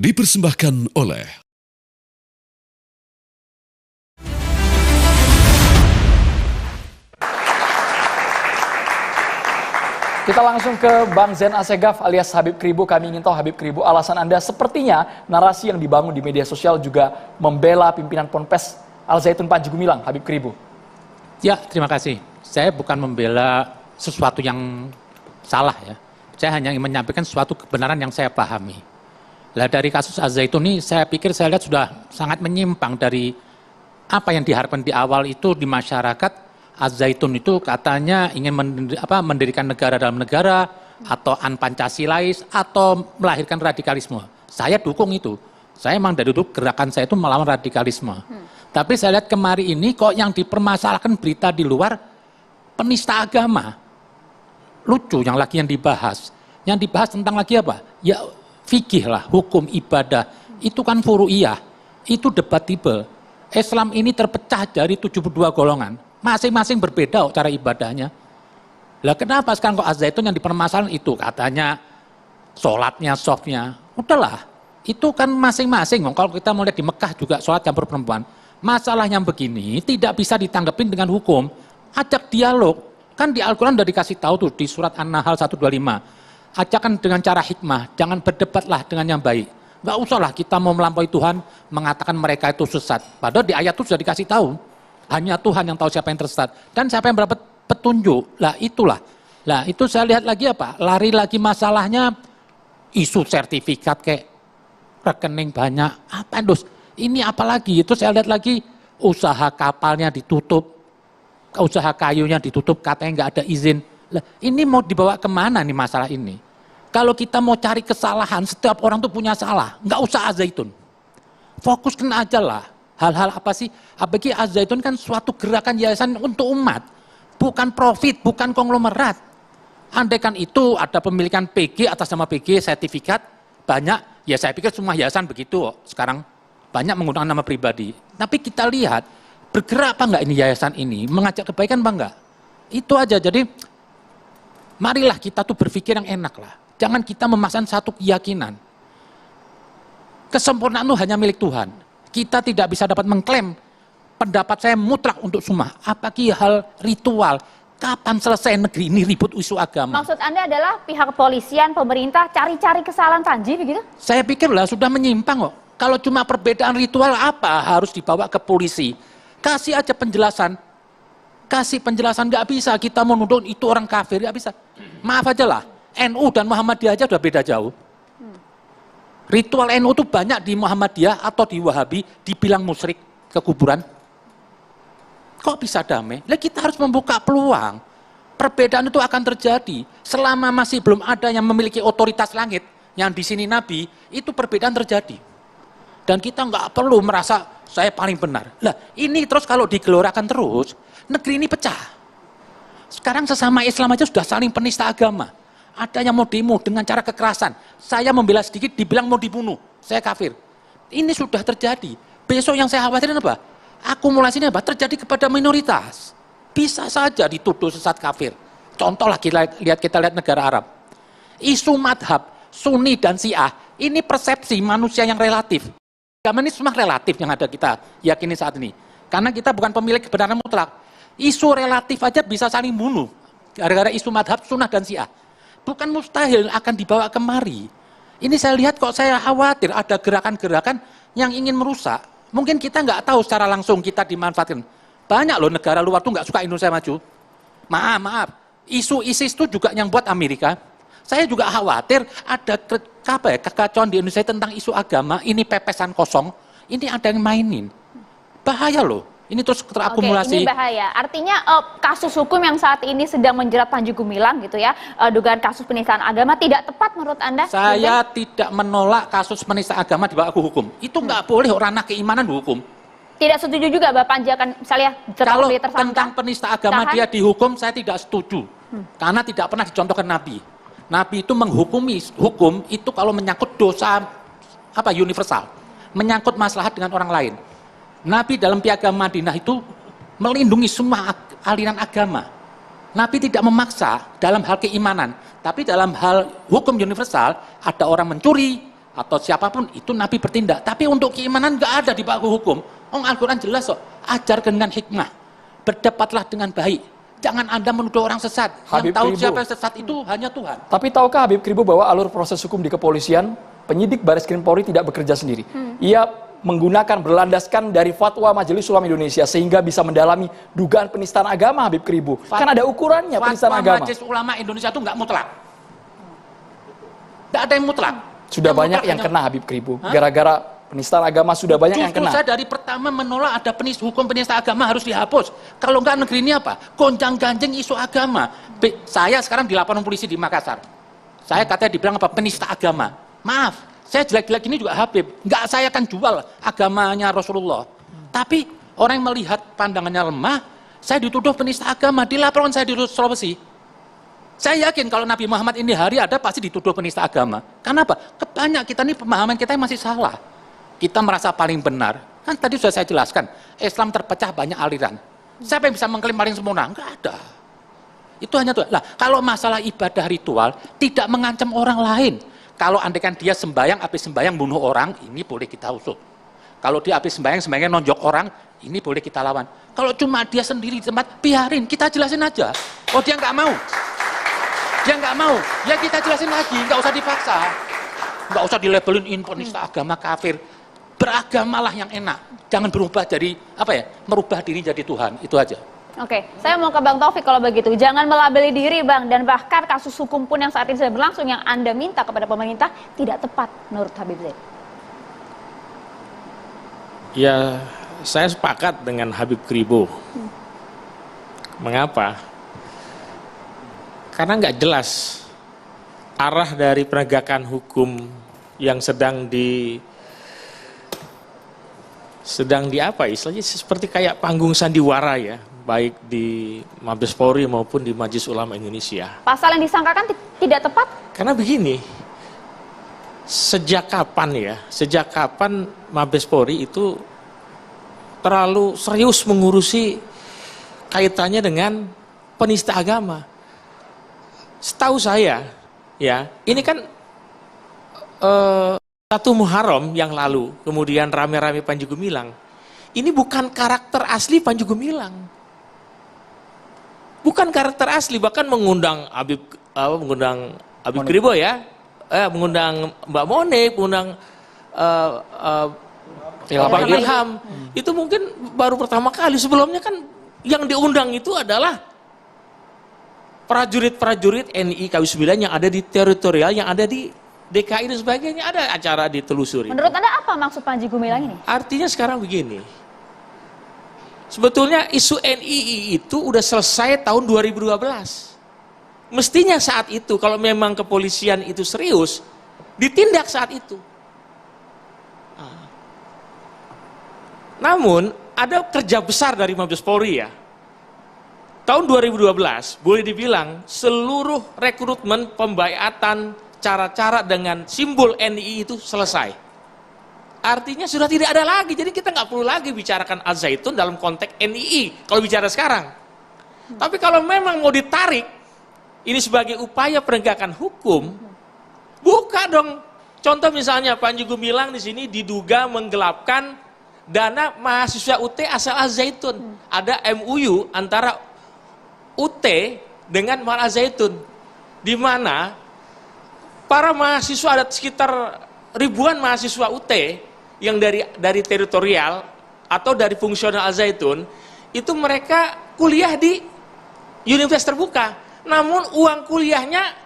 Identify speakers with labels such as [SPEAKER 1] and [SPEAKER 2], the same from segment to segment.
[SPEAKER 1] dipersembahkan oleh
[SPEAKER 2] Kita langsung ke Bang Zain Assegaf alias Habib Kribo. Kami ingin tahu Habib Kribo, alasan Anda sepertinya narasi yang dibangun di media sosial juga membela pimpinan Ponpes Al Zaitun Panji Gumilang, Habib Kribo.
[SPEAKER 3] Ya, terima kasih. Saya bukan membela sesuatu yang salah ya. Saya hanya ingin menyampaikan suatu kebenaran yang saya pahami. Lah dari kasus Al Zaitun ini saya pikir saya lihat sudah sangat menyimpang dari apa yang diharapkan di awal itu di masyarakat. Al Zaitun itu katanya ingin mendirikan negara dalam negara atau an-Pancasilais atau melahirkan radikalisme. Saya dukung itu. Saya memang dari dulu gerakan saya itu melawan radikalisme. Tapi saya lihat kemarin ini kok yang dipermasalahkan berita di luar penista agama. Lucu yang dibahas. Yang dibahas tentang lagi apa? Ya fikih lah, hukum ibadah. Itu kan furu'iyah. Itu debatable. Islam ini terpecah dari 72 golongan. Masing-masing berbeda cara ibadahnya. Lah kenapa sekarang kok Al Zaitun yang dipermasalahan itu? Katanya sholatnya, softnya. Udahlah, itu kan masing-masing. Kalau kita mau lihat di Mekah juga sholat campur perempuan. Masalahnya begini, tidak bisa ditanggepin dengan hukum. Ajak dialog. Kan di Al-Quran udah dikasih tahu tuh di surat An-Nahl 125. Ajakan dengan cara hikmah, jangan berdebatlah dengan yang baik. Nggak usahlah kita mau melampaui Tuhan, mengatakan mereka itu sesat. Padahal di ayat itu sudah dikasih tahu. Hanya Tuhan yang tahu siapa yang tersesat. Dan siapa yang mendapat petunjuk. Lah itulah. Lah itu saya lihat lagi apa? Lari lagi masalahnya isu sertifikat kayak rekening banyak. Apa terus? Ini apa lagi? Itu saya lihat lagi usaha kapalnya ditutup. Usaha kayunya ditutup katanya nggak ada izin. Lah ini mau dibawa kemana nih masalah ini? Kalau kita mau cari kesalahan, setiap orang tuh punya salah. Nggak usah Al Zaitun. Fokuskan aja lah. Hal-hal apa sih? Apalagi Al Zaitun kan suatu gerakan yayasan untuk umat. Bukan profit, bukan konglomerat. Andaikan itu ada pemilikan PG atas nama PG, sertifikat, banyak. Ya saya pikir semua yayasan begitu. Sekarang banyak menggunakan nama pribadi. Tapi kita lihat, bergerak apa enggak ini yayasan ini? Mengajak kebaikan apa enggak? Itu aja. Jadi, marilah kita tuh berpikir yang enak lah. Jangan kita memaksakan satu keyakinan. Kesempurnaan itu hanya milik Tuhan. Kita tidak bisa dapat mengklaim pendapat saya mutlak untuk semua. Apalagi hal ritual. Kapan selesai negeri ini ribut isu agama?
[SPEAKER 4] Maksud Anda adalah pihak kepolisian, pemerintah cari-cari kesalahan Panji begitu?
[SPEAKER 3] Saya pikirlah sudah menyimpang kok. Kalau cuma perbedaan ritual apa harus dibawa ke polisi? Kasih aja penjelasan. Kasih penjelasan nggak bisa. Kita mau nuduh itu orang kafir nggak bisa. Maaf aja lah. NU dan Muhammadiyah aja udah beda jauh. Ritual NU itu banyak di Muhammadiyah atau di Wahabi dibilang musyrik ke kuburan. Kok bisa damai? Lah kita harus membuka peluang. Perbedaan itu akan terjadi. Selama masih belum ada yang memiliki otoritas langit, yang di sini Nabi, itu perbedaan terjadi. Dan kita nggak perlu merasa saya paling benar. Lah ini terus kalau digelorakan terus, negeri ini pecah. Sekarang sesama Islam aja sudah saling penista agama. Ada yang mau demo dengan cara kekerasan. Saya membela sedikit, dibilang mau dibunuh. Saya kafir. Ini sudah terjadi. Besok yang saya khawatirin apa? Akumulasinya apa? Terjadi kepada minoritas. Bisa saja dituduh sesat kafir. Contoh lah kita lihat negara Arab. Isu madhab, Sunni dan Syiah. Ini persepsi manusia yang relatif. Agama ini semua relatif yang ada kita yakini saat ini. Karena kita bukan pemilik kebenaran mutlak. Isu relatif aja bisa saling bunuh. Gara-gara isu madhab, sunnah dan Syiah. Bukan mustahil akan dibawa kemari. Ini saya lihat kok saya khawatir ada gerakan-gerakan yang ingin merusak. Mungkin kita nggak tahu secara langsung kita dimanfaatkan. Banyak loh negara luar tuh nggak suka Indonesia maju. Maaf. Isu ISIS itu juga yang buat Amerika. Saya juga khawatir ada kekacauan di Indonesia tentang isu agama. Ini pepesan kosong. Ini ada yang mainin. Bahaya loh. Ini terus terakumulasi.
[SPEAKER 4] Oke, ini bahaya. Artinya kasus hukum yang saat ini sedang menjerat Panji Gumilang gitu ya, dugaan kasus penistaan agama tidak tepat menurut Anda?
[SPEAKER 3] Saya tidak menolak kasus penistaan agama dibawa ke hukum. Itu nggak boleh ranah keimanan hukum.
[SPEAKER 4] Tidak setuju juga Bapak Panji akan misalnya
[SPEAKER 3] kalau
[SPEAKER 4] tersangka?
[SPEAKER 3] Tentang penista agama dia dihukum, saya tidak setuju. Karena tidak pernah dicontohkan Nabi. Nabi itu menghukumi hukum itu kalau menyangkut dosa universal, menyangkut maslahat dengan orang lain. Nabi dalam piagam Madinah itu melindungi semua aliran agama. Nabi tidak memaksa dalam hal keimanan, tapi dalam hal hukum universal ada orang mencuri, atau siapapun itu Nabi bertindak. Tapi untuk keimanan nggak ada di baku hukum. Al-Quran jelas kok, ajar dengan hikmah, berdapatlah dengan baik. Jangan Anda menuduh orang sesat.
[SPEAKER 2] Habib
[SPEAKER 3] Yang tahu
[SPEAKER 2] Kribo.
[SPEAKER 3] siapa yang sesat itu hanya Tuhan.
[SPEAKER 2] Tapi tahukah Habib Kribo bahwa alur proses hukum di kepolisian, penyidik Baris Krim Polri tidak bekerja sendiri. Ia menggunakan berlandaskan dari fatwa Majelis Ulama Indonesia sehingga bisa mendalami dugaan penistaan agama Habib Kribo. Kan ada ukurannya penistaan
[SPEAKER 3] Fatwa
[SPEAKER 2] agama.
[SPEAKER 3] Majelis Ulama Indonesia itu nggak mutlak. Nggak ada yang mutlak.
[SPEAKER 2] Sudah banyak yang kena Habib Kribo. Gara-gara penistaan agama sudah banyak yang
[SPEAKER 3] Justru
[SPEAKER 2] kena.
[SPEAKER 3] saya dari pertama menolak ada hukum penista agama harus dihapus. Kalau nggak negeri ini apa? Gonjang-ganjing isu agama. Saya sekarang dilaporin polisi di Makassar. Saya katanya dibilang apa? Penista agama. Maaf, saya jelek-jelek ini juga Habib. Nggak saya akan jual agamanya Rasulullah. Tapi orang yang melihat pandangannya lemah, saya dituduh penista agama. Dilaporkan saya di Sulawesi. Saya yakin kalau Nabi Muhammad ini hari ada pasti dituduh penista agama. Kenapa? Banyak kita ini pemahaman kita masih salah. Kita merasa paling benar. Kan tadi sudah saya jelaskan, Islam terpecah banyak aliran. Siapa yang bisa mengklaim paling sempurna? Enggak ada. Itu hanya Tuhan. Nah, kalau masalah ibadah ritual tidak mengancam orang lain. Kalau andaikan dia sembahyang, habis sembahyang bunuh orang, ini boleh kita usut. Kalau dia habis sembahyang nonjok orang, ini boleh kita lawan. Kalau cuma dia sendiri di tempat, biarin, kita jelasin aja. Oh dia nggak mau. Dia nggak mau, ya kita jelasin lagi, nggak usah dipaksa. Nggak usah dilabelin penista agama kafir. Beragamalah yang enak. Jangan berubah dari, merubah diri jadi Tuhan, itu aja.
[SPEAKER 4] Oke, saya mau ke Bang Taufik kalau begitu. Jangan melabeli diri Bang, dan bahkan kasus hukum pun yang saat ini sedang berlangsung yang Anda minta kepada pemerintah tidak tepat menurut Habib Zaid.
[SPEAKER 1] Ya, saya sepakat dengan Habib Kribo. Mengapa? Karena nggak jelas arah dari penegakan hukum yang sedang di apa istilahnya seperti kayak panggung sandiwara ya, baik di Mabes Polri maupun di Majelis Ulama Indonesia.
[SPEAKER 4] Pasal yang disangkakan tidak tepat?
[SPEAKER 1] Karena begini, sejak kapan Mabes Polri itu terlalu serius mengurusi kaitannya dengan penista agama? Setahu saya, ya, ini kan 1 Muharram yang lalu, kemudian rame-rame Panji Gumilang. Ini bukan karakter asli Panji Gumilang. Bukan karakter asli, bahkan mengundang Habib Kribo ya, mengundang Mbak Monik, mengundang Bang Ilham. Itu mungkin baru pertama kali. Sebelumnya kan yang diundang itu adalah prajurit-prajurit NI KW9 yang ada di teritorial, yang ada di DKI dan sebagainya, ada acara ditelusuri.
[SPEAKER 4] Menurut Anda apa maksud Panji Gumilang ini?
[SPEAKER 1] Artinya sekarang begini, sebetulnya isu NII itu udah selesai tahun 2012. Mestinya saat itu, kalau memang kepolisian itu serius, ditindak saat itu. Namun, ada kerja besar dari Mabes Polri ya. Tahun 2012, boleh dibilang seluruh rekrutmen, pembaiatan, cara-cara dengan simbol NII itu selesai. Artinya sudah tidak ada lagi, jadi kita nggak perlu lagi bicarakan Al-Zaitun dalam konteks NII, kalau bicara sekarang. Tapi kalau memang mau ditarik, ini sebagai upaya penegakan hukum, buka dong. Contoh misalnya Panji Gumilang di sini diduga menggelapkan dana mahasiswa UT asal Al-Zaitun. Ada MUU antara UT dengan Mal Al-Zaitun, di mana para mahasiswa, ada sekitar ribuan mahasiswa UT yang dari teritorial atau dari fungsional Al-Zaitun, itu mereka kuliah di universitas terbuka, namun uang kuliahnya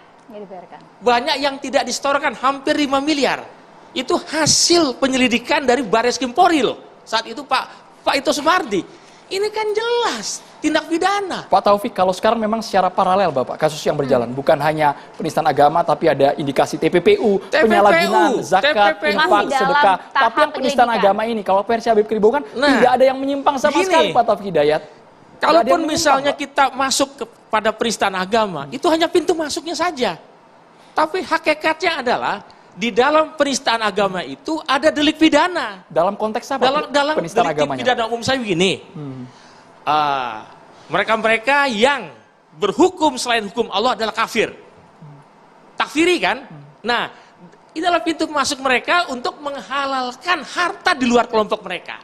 [SPEAKER 1] banyak yang tidak disetorkan, hampir 5 miliar. Itu hasil penyelidikan dari Baris Krim Polri loh. Saat itu Pak Ito Sumardi. Ini kan jelas tindak pidana.
[SPEAKER 2] Pak Taufik, kalau sekarang memang secara paralel Bapak, kasus yang berjalan, bukan hanya penistaan agama, tapi ada indikasi TPPU, penyalahgunaan zakat, infak, sedekah. Tapi yang penistaan agama ini, kalau versi Habib Kribo kan tidak ada yang menyimpang sama sekali, Pak Taufik Hidayat.
[SPEAKER 1] Kalaupun misalnya kita masuk kepada penistaan agama, itu hanya pintu masuknya saja. Tapi hakikatnya adalah di dalam penistaan agama itu ada delik pidana.
[SPEAKER 2] Dalam konteks apa?
[SPEAKER 1] Dalam
[SPEAKER 2] penistaan
[SPEAKER 1] delik
[SPEAKER 2] agamanya.
[SPEAKER 1] pidana umum saya begini. Mereka-mereka yang berhukum selain hukum Allah adalah kafir. Takfiri kan? Nah, ini adalah pintu masuk mereka untuk menghalalkan harta di luar kelompok mereka.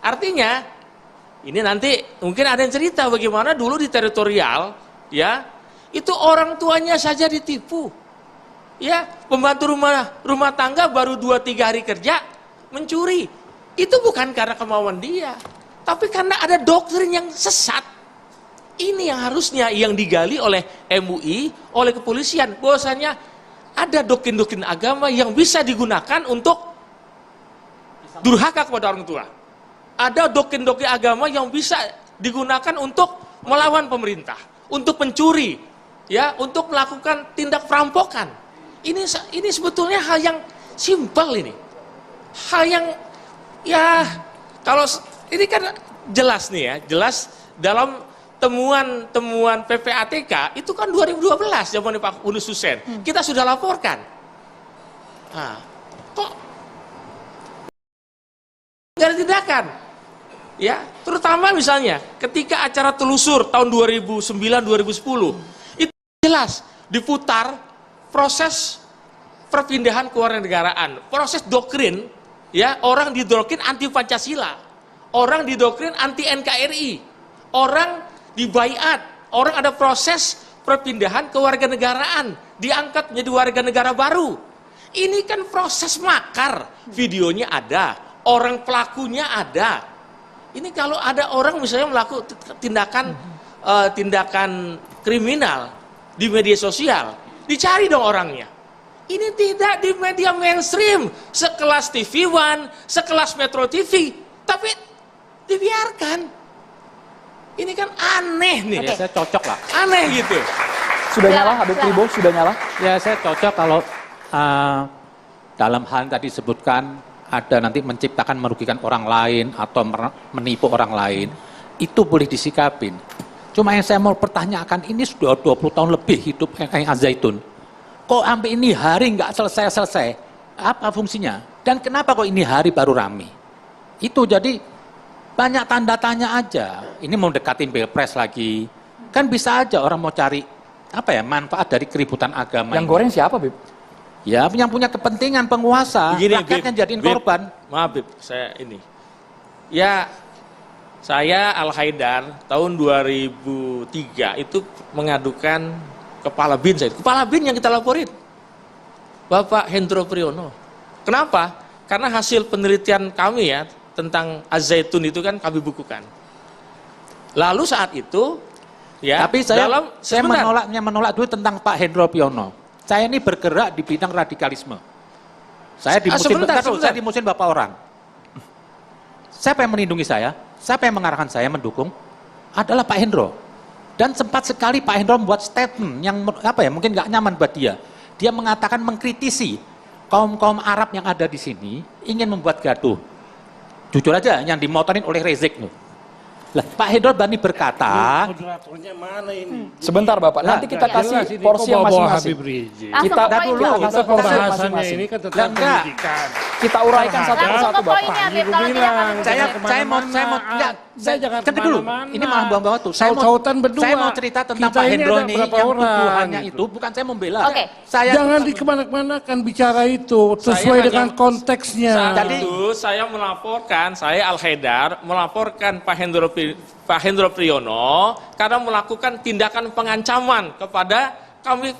[SPEAKER 1] Artinya, ini nanti mungkin ada yang cerita bagaimana dulu di teritorial, ya, itu orang tuanya saja ditipu. Ya, pembantu rumah tangga baru 2-3 hari kerja mencuri. Itu bukan karena kemauan dia, tapi karena ada doktrin yang sesat. Ini yang harusnya yang digali oleh MUI, oleh kepolisian, bahwasanya ada doktrin-doktrin agama yang bisa digunakan untuk durhaka kepada orang tua. Ada doktrin-doktrin agama yang bisa digunakan untuk melawan pemerintah, untuk mencuri, ya, untuk melakukan tindak perampokan. Ini sebetulnya hal yang simpel ini. Hal yang ya kalau ini kan jelas nih ya, jelas dalam temuan PPATK itu kan 2012 zaman Pak Yunus Hussein. Kita sudah laporkan. Nah, kok nggak ada tindakan? Ya, terutama misalnya ketika acara telusur tahun 2009-2010 itu jelas diputar proses perpindahan kewarganegaraan, proses doktrin, ya, orang didoktrin anti Pancasila, orang didoktrin anti NKRI, orang dibaiat, orang ada proses perpindahan kewarganegaraan, diangkat menjadi warga negara baru. Ini kan proses makar, videonya ada, orang pelakunya ada. Ini kalau ada orang misalnya melakukan tindakan kriminal di media sosial, dicari dong orangnya. Ini tidak di media mainstream, sekelas TV One, sekelas Metro TV, tapi dibiarkan. Ini kan aneh nih.
[SPEAKER 3] Ya, saya cocok lah.
[SPEAKER 1] Aneh gitu.
[SPEAKER 2] Sudah nyala Habib Kribo, sudah nyala?
[SPEAKER 3] Ya, saya cocok kalau dalam hal yang tadi disebutkan ada nanti menciptakan merugikan orang lain atau menipu orang lain, itu boleh disikapin. Cuma yang saya mau pertanyakan, ini sudah 20 tahun lebih hidup Al-Zaitun. Kok sampai ini hari nggak selesai-selesai? Apa fungsinya? Dan kenapa kok ini hari baru rame? Itu jadi banyak tanda tanya aja. Ini mau dekatin Pilpres lagi. Kan bisa aja orang mau cari apa ya, manfaat dari keributan agama.
[SPEAKER 2] Yang
[SPEAKER 3] ini.
[SPEAKER 2] goreng siapa, Bib?
[SPEAKER 3] Ya, yang punya kepentingan penguasa, rakyatnya jadiin korban.
[SPEAKER 1] Maaf, Bib, saya ini. Ya, saya Al-Haidar tahun 2003 itu mengadukan Kepala BIN saya. Kepala BIN yang kita laporin. Bapak Hendro Priyono. Kenapa? Karena hasil penelitian kami ya tentang Az-Zaitun itu kan kami bukukan. Lalu saat itu ya,
[SPEAKER 3] tapi saya menolak dulu tentang Pak Hendro Priyono. Saya ini bergerak di bidang radikalisme. Saya di musim Bapak orang. Siapa yang melindungi saya? Siapa yang mengarahkan saya mendukung? Adalah Pak Hendro. Dan sempat sekali Pak Hendro membuat statement yang apa ya, mungkin nggak nyaman buat dia. Dia mengatakan mengkritisi kaum Arab yang ada di sini ingin membuat gaduh. Jujur aja yang dimotorin oleh Rezik loh. Lah, Pak Hendro berani berkata,
[SPEAKER 5] moderatornya mana ini?
[SPEAKER 2] Sebentar Bapak, nanti kita kasih porsi yang masing-masing.
[SPEAKER 4] Kita
[SPEAKER 2] kasih porsi masing-masing.
[SPEAKER 5] Ini kan tentang pendidikan.
[SPEAKER 2] Kita uraikan satu persatu Bapak.
[SPEAKER 3] Saya jangan kan dulu. Ini malah buang-buang waktu. Saya mau cerita tentang Pak Hendro ini yang tuduhannya itu bukan saya membela.
[SPEAKER 5] Jangan di kemana-mana kan bicara itu sesuai dengan konteksnya.
[SPEAKER 1] Saat itu saya melaporkan, saya Al-Haidar melaporkan Pak Hendro Priyono karena melakukan tindakan pengancaman kepada kami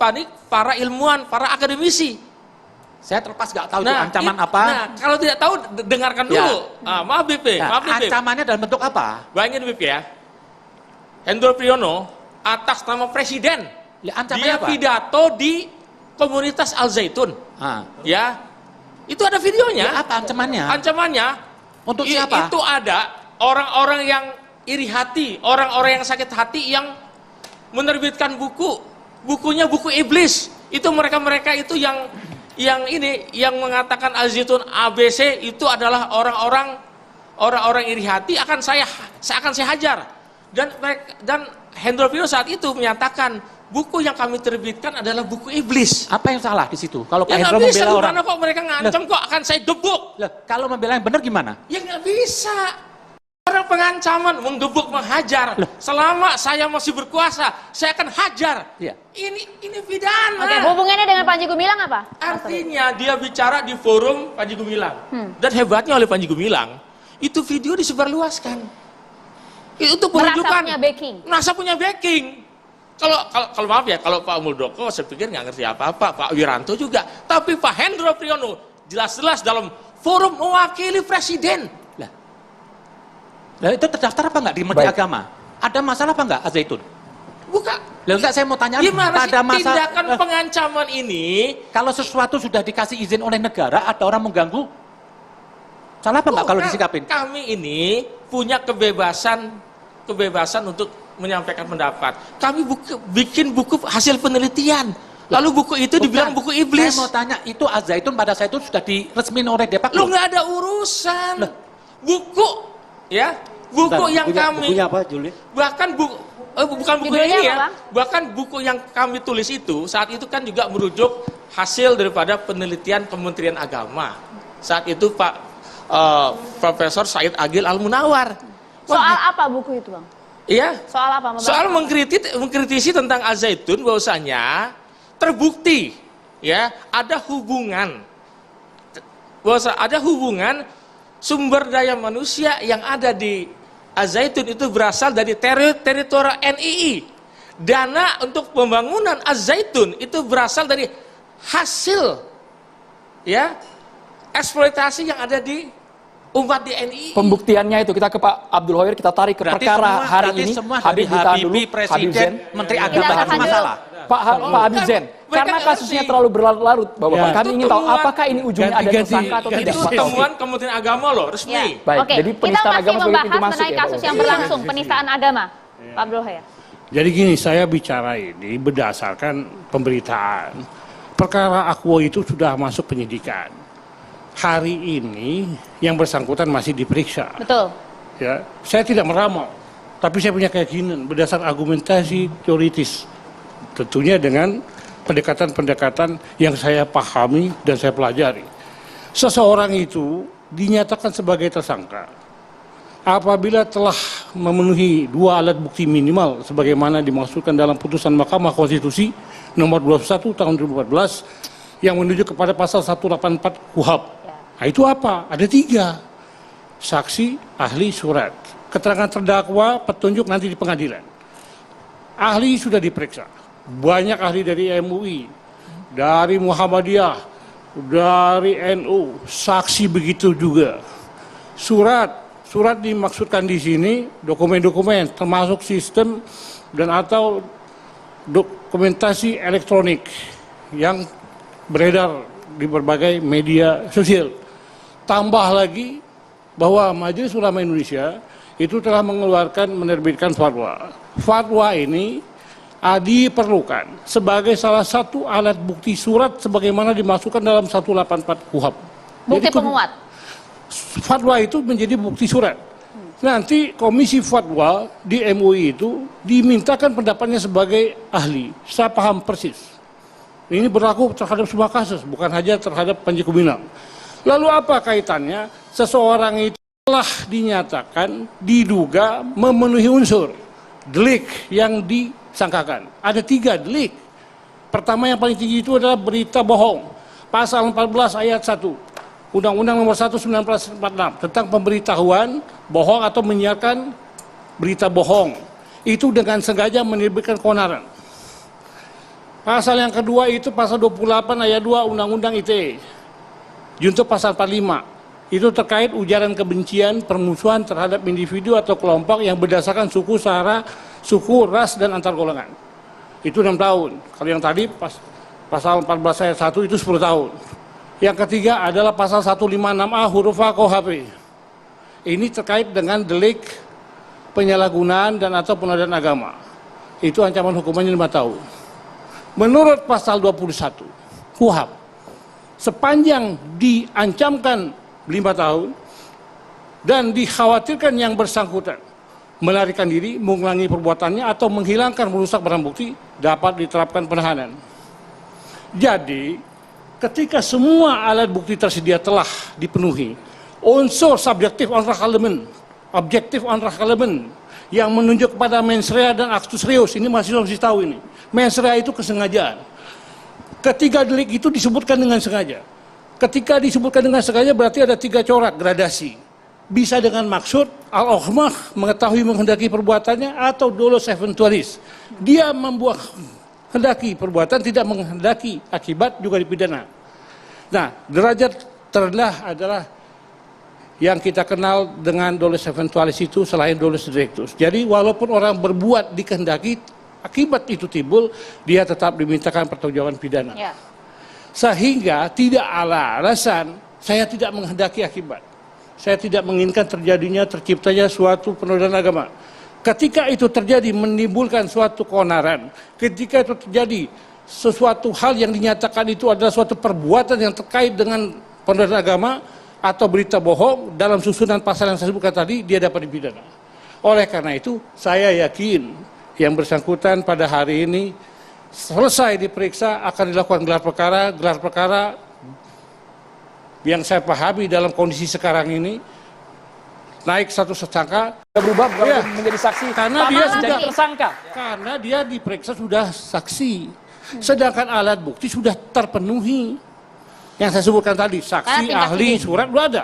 [SPEAKER 1] para ilmuwan, para akademisi.
[SPEAKER 3] Saya terlepas nggak tahu itu ancaman apa.
[SPEAKER 1] Nah, kalau tidak tahu dengarkan dulu. Maaf BP, maaf BP.
[SPEAKER 3] Ancamannya dalam bentuk apa?
[SPEAKER 1] Bayangin BP ya. Hendro Priyono atas nama presiden.
[SPEAKER 3] Ya,
[SPEAKER 1] dia
[SPEAKER 3] apa?
[SPEAKER 1] pidato di komunitas Al-Zaitun. Ya. Itu ada videonya.
[SPEAKER 3] Ya, apa ancamannya?
[SPEAKER 1] Ancamannya
[SPEAKER 3] untuk siapa?
[SPEAKER 1] Itu ada orang-orang yang iri hati, orang-orang yang sakit hati yang menerbitkan bukunya buku iblis. Itu mereka-mereka itu yang mengatakan Al-Zaitun ABC itu adalah orang-orang iri hati akan saya hajar. Dan Hendro Priyono saat itu menyatakan buku yang kami terbitkan adalah buku iblis.
[SPEAKER 3] Apa yang salah di situ? Kalau Pak
[SPEAKER 1] Ya
[SPEAKER 3] Hendro membela orang,
[SPEAKER 1] kok mereka ngancam kok akan saya gebuk.
[SPEAKER 3] Kalau membela yang benar gimana?
[SPEAKER 1] Ya nggak bisa. Orang pengancaman, menggebuk, menghajar. Selama saya masih berkuasa, saya akan hajar.
[SPEAKER 3] Iya.
[SPEAKER 1] Ini pidana.
[SPEAKER 4] Oke, hubungannya dengan Panji Gumilang apa?
[SPEAKER 1] Artinya dia bicara di forum Panji Gumilang. Dan hebatnya oleh Panji Gumilang, itu video disebarluaskan. Itu untuk menunjukkan
[SPEAKER 4] Merasa punya backing.
[SPEAKER 1] Merasa punya backing. Kalau maaf ya, kalau Pak Muldoko saya pikir nggak ngerti apa-apa, Pak Wiranto juga. Tapi Pak Hendro Priyono jelas-jelas dalam forum mewakili presiden.
[SPEAKER 3] Lah itu terdaftar apa enggak di Menteri Agama? Ada masalah apa enggak Al-Zaitun?
[SPEAKER 1] Bukan.
[SPEAKER 3] Lah enggak, saya mau tanya
[SPEAKER 1] Gimana sih
[SPEAKER 3] pada masa
[SPEAKER 1] tindakan pengancaman ini?
[SPEAKER 3] kalau sesuatu sudah dikasih izin oleh negara, ada orang mengganggu, salah apa enggak kalau
[SPEAKER 1] Bukan.
[SPEAKER 3] disikapin?
[SPEAKER 1] Kami ini punya kebebasan untuk menyampaikan pendapat. Kami bikin buku hasil penelitian. Lalu buku itu dibilang buku iblis.
[SPEAKER 3] Saya mau tanya, itu Al-Zaitun pada saat itu sudah diresmin oleh Depak?
[SPEAKER 1] Lu nggak ada urusan. Buku, ya, buku yang kami.
[SPEAKER 6] Bukunya apa, Juli?
[SPEAKER 1] Bahkan bukan buku
[SPEAKER 4] Judulnya
[SPEAKER 1] ini
[SPEAKER 4] apa,
[SPEAKER 1] ya.
[SPEAKER 4] Bang?
[SPEAKER 1] Bahkan buku yang kami tulis itu saat itu kan juga merujuk hasil daripada penelitian Kementerian Agama. Saat itu Pak Profesor Said Agil Al-Munawar.
[SPEAKER 4] Soal apa buku itu, Bang?
[SPEAKER 1] Iya.
[SPEAKER 4] Soal apa? Membahas
[SPEAKER 1] Soal
[SPEAKER 4] apa?
[SPEAKER 1] mengkritisi tentang Al-Zaitun bahwasanya terbukti ya ada hubungan sumber daya manusia yang ada di Al-Zaitun itu berasal dari teritorial NII. Dana untuk pembangunan Al-Zaitun itu berasal dari hasil ya eksploitasi yang ada di umat di NII.
[SPEAKER 2] Pembuktiannya itu kita ke Pak Abdul Hoyer, kita tarik ke
[SPEAKER 3] Berarti
[SPEAKER 2] perkara
[SPEAKER 3] semua-
[SPEAKER 2] hari
[SPEAKER 3] berarti
[SPEAKER 2] ini.
[SPEAKER 3] semua
[SPEAKER 2] Habib
[SPEAKER 3] dari
[SPEAKER 2] ditahan dulu.
[SPEAKER 3] Habibie,
[SPEAKER 2] Habib
[SPEAKER 3] Presiden,
[SPEAKER 2] Zen.
[SPEAKER 3] Menteri
[SPEAKER 4] Kita
[SPEAKER 3] Agama
[SPEAKER 4] tahan
[SPEAKER 3] kan
[SPEAKER 4] dulu.
[SPEAKER 3] masalah.
[SPEAKER 2] Pak Habib Zen,
[SPEAKER 1] Mereka
[SPEAKER 2] karena
[SPEAKER 1] ngerti.
[SPEAKER 2] kasusnya terlalu berlarut-larut, Bapak,
[SPEAKER 5] Ya.
[SPEAKER 2] kami ingin tahu
[SPEAKER 1] Pertemuan.
[SPEAKER 2] apakah ini ujungnya ada
[SPEAKER 5] Ganti-ganti,
[SPEAKER 2] tersangka atau tidak,
[SPEAKER 1] Itu
[SPEAKER 2] Pak Taufik.
[SPEAKER 1] temuan Kementerian Agama loh, resmi.
[SPEAKER 4] Ya.
[SPEAKER 2] Baik,
[SPEAKER 4] Oke,
[SPEAKER 2] jadi
[SPEAKER 4] kita
[SPEAKER 2] penistaan
[SPEAKER 4] masih
[SPEAKER 2] agama sebagai
[SPEAKER 4] membahas
[SPEAKER 2] pintu masuk
[SPEAKER 4] mengenai
[SPEAKER 2] ya, Pak
[SPEAKER 4] kasus
[SPEAKER 2] Taufik.
[SPEAKER 4] yang berlangsung, penistaan agama. Pak Abdul Hoyer.
[SPEAKER 5] Jadi gini, saya bicara ini berdasarkan pemberitaan. Perkara Akwo itu sudah masuk penyidikan. Hari ini yang bersangkutan masih diperiksa.
[SPEAKER 4] Betul.
[SPEAKER 5] Ya, saya tidak meramal, tapi saya punya keyakinan berdasar argumentasi teoritis. Tentunya dengan pendekatan-pendekatan yang saya pahami dan saya pelajari. Seseorang itu dinyatakan sebagai tersangka apabila telah memenuhi 2 alat bukti minimal sebagaimana dimaksudkan dalam putusan Mahkamah Konstitusi nomor 21 tahun 2014 yang menuju kepada pasal 184 KUHP. Nah, itu apa? Ada 3. Saksi, ahli, surat. Keterangan terdakwa, petunjuk nanti di pengadilan. Ahli sudah diperiksa. Banyak ahli dari MUI, dari Muhammadiyah, dari NU, saksi begitu juga. Surat dimaksudkan di sini dokumen-dokumen termasuk sistem dan atau dokumentasi elektronik yang beredar di berbagai media sosial. Tambah lagi bahwa Majelis Ulama Indonesia itu telah menerbitkan fatwa. Fatwa ini diperlukan sebagai salah satu alat bukti surat sebagaimana dimasukkan dalam 184 KUHP.
[SPEAKER 4] Bukti
[SPEAKER 5] Jadi,
[SPEAKER 4] penguat.
[SPEAKER 5] fatwa itu menjadi bukti surat. Nanti komisi fatwa di MUI itu dimintakan pendapatnya sebagai ahli. Saya paham persis. Ini berlaku terhadap semua kasus, bukan hanya terhadap Panji Gumilang. Lalu apa kaitannya? Seseorang itu telah dinyatakan diduga memenuhi unsur delik yang disangkakan. Ada 3 delik. Pertama yang paling tinggi itu adalah berita bohong. Pasal 14 ayat 1. Undang-Undang nomor 1 1946 tentang pemberitahuan bohong atau menyiarkan berita bohong. Itu dengan sengaja menerbitkan keonaran. Pasal yang kedua itu pasal 28 ayat 2 Undang-Undang ITE. Junto pasal 45. Itu terkait ujaran kebencian, permusuhan terhadap individu atau kelompok yang berdasarkan suku, sara, suku, ras, dan antar golongan. Itu 6 tahun. Kalau yang tadi pasal 14 ayat 1 itu 10 tahun. Yang ketiga adalah pasal 156A huruf A KUHP. Ini terkait dengan delik penyalahgunaan dan atau penodaan agama. Itu ancaman hukumannya 5 tahun. Menurut pasal 21 KUHP, sepanjang diancamkan 5 tahun dan dikhawatirkan yang bersangkutan melarikan diri, mengulangi perbuatannya atau menghilangkan merusak barang bukti, dapat diterapkan penahanan. Jadi, ketika semua alat bukti tersedia telah dipenuhi, unsur subjektif on element objective unrecoverable yang menunjuk kepada mens rea dan actus reus. Ini masih harus tahu ini. Mens rea itu kesengajaan. Ketiga delik itu disebutkan dengan sengaja. Ketika disebutkan dengan sengaja berarti ada 3 corak gradasi. Bisa dengan maksud, al-okhmah, mengetahui menghendaki perbuatannya, atau dolus eventualis. Dia membuat hendaki perbuatan, tidak menghendaki akibat, juga dipidana. Nah, derajat terendah adalah yang kita kenal dengan dolus eventualis itu selain dolus directus. Jadi walaupun orang berbuat dikehendaki, akibat itu timbul, dia tetap dimintakan pertanggungjawaban pidana.
[SPEAKER 4] Ya.
[SPEAKER 5] Sehingga tidak ada alasan saya tidak menghendaki akibat. Saya tidak menginginkan terjadinya, terciptanya suatu penodaan agama. Ketika itu terjadi menimbulkan suatu keonaran, ketika itu terjadi sesuatu hal yang dinyatakan itu adalah suatu perbuatan yang terkait dengan penodaan agama atau berita bohong, dalam susunan pasal yang saya sebutkan tadi, dia dapat dipidana. Oleh karena itu, saya yakin yang bersangkutan pada hari ini selesai diperiksa akan dilakukan gelar perkara yang saya pahami dalam kondisi sekarang ini naik satu tersangka.
[SPEAKER 2] Berubah bukan
[SPEAKER 5] Iya.
[SPEAKER 2] menjadi saksi,
[SPEAKER 5] Karena dia
[SPEAKER 2] jadi
[SPEAKER 5] sudah
[SPEAKER 2] tersangka.
[SPEAKER 5] Karena dia diperiksa sudah saksi, sedangkan alat bukti sudah terpenuhi. Yang saya sebutkan tadi, saksi, ahli, surat sudah ada,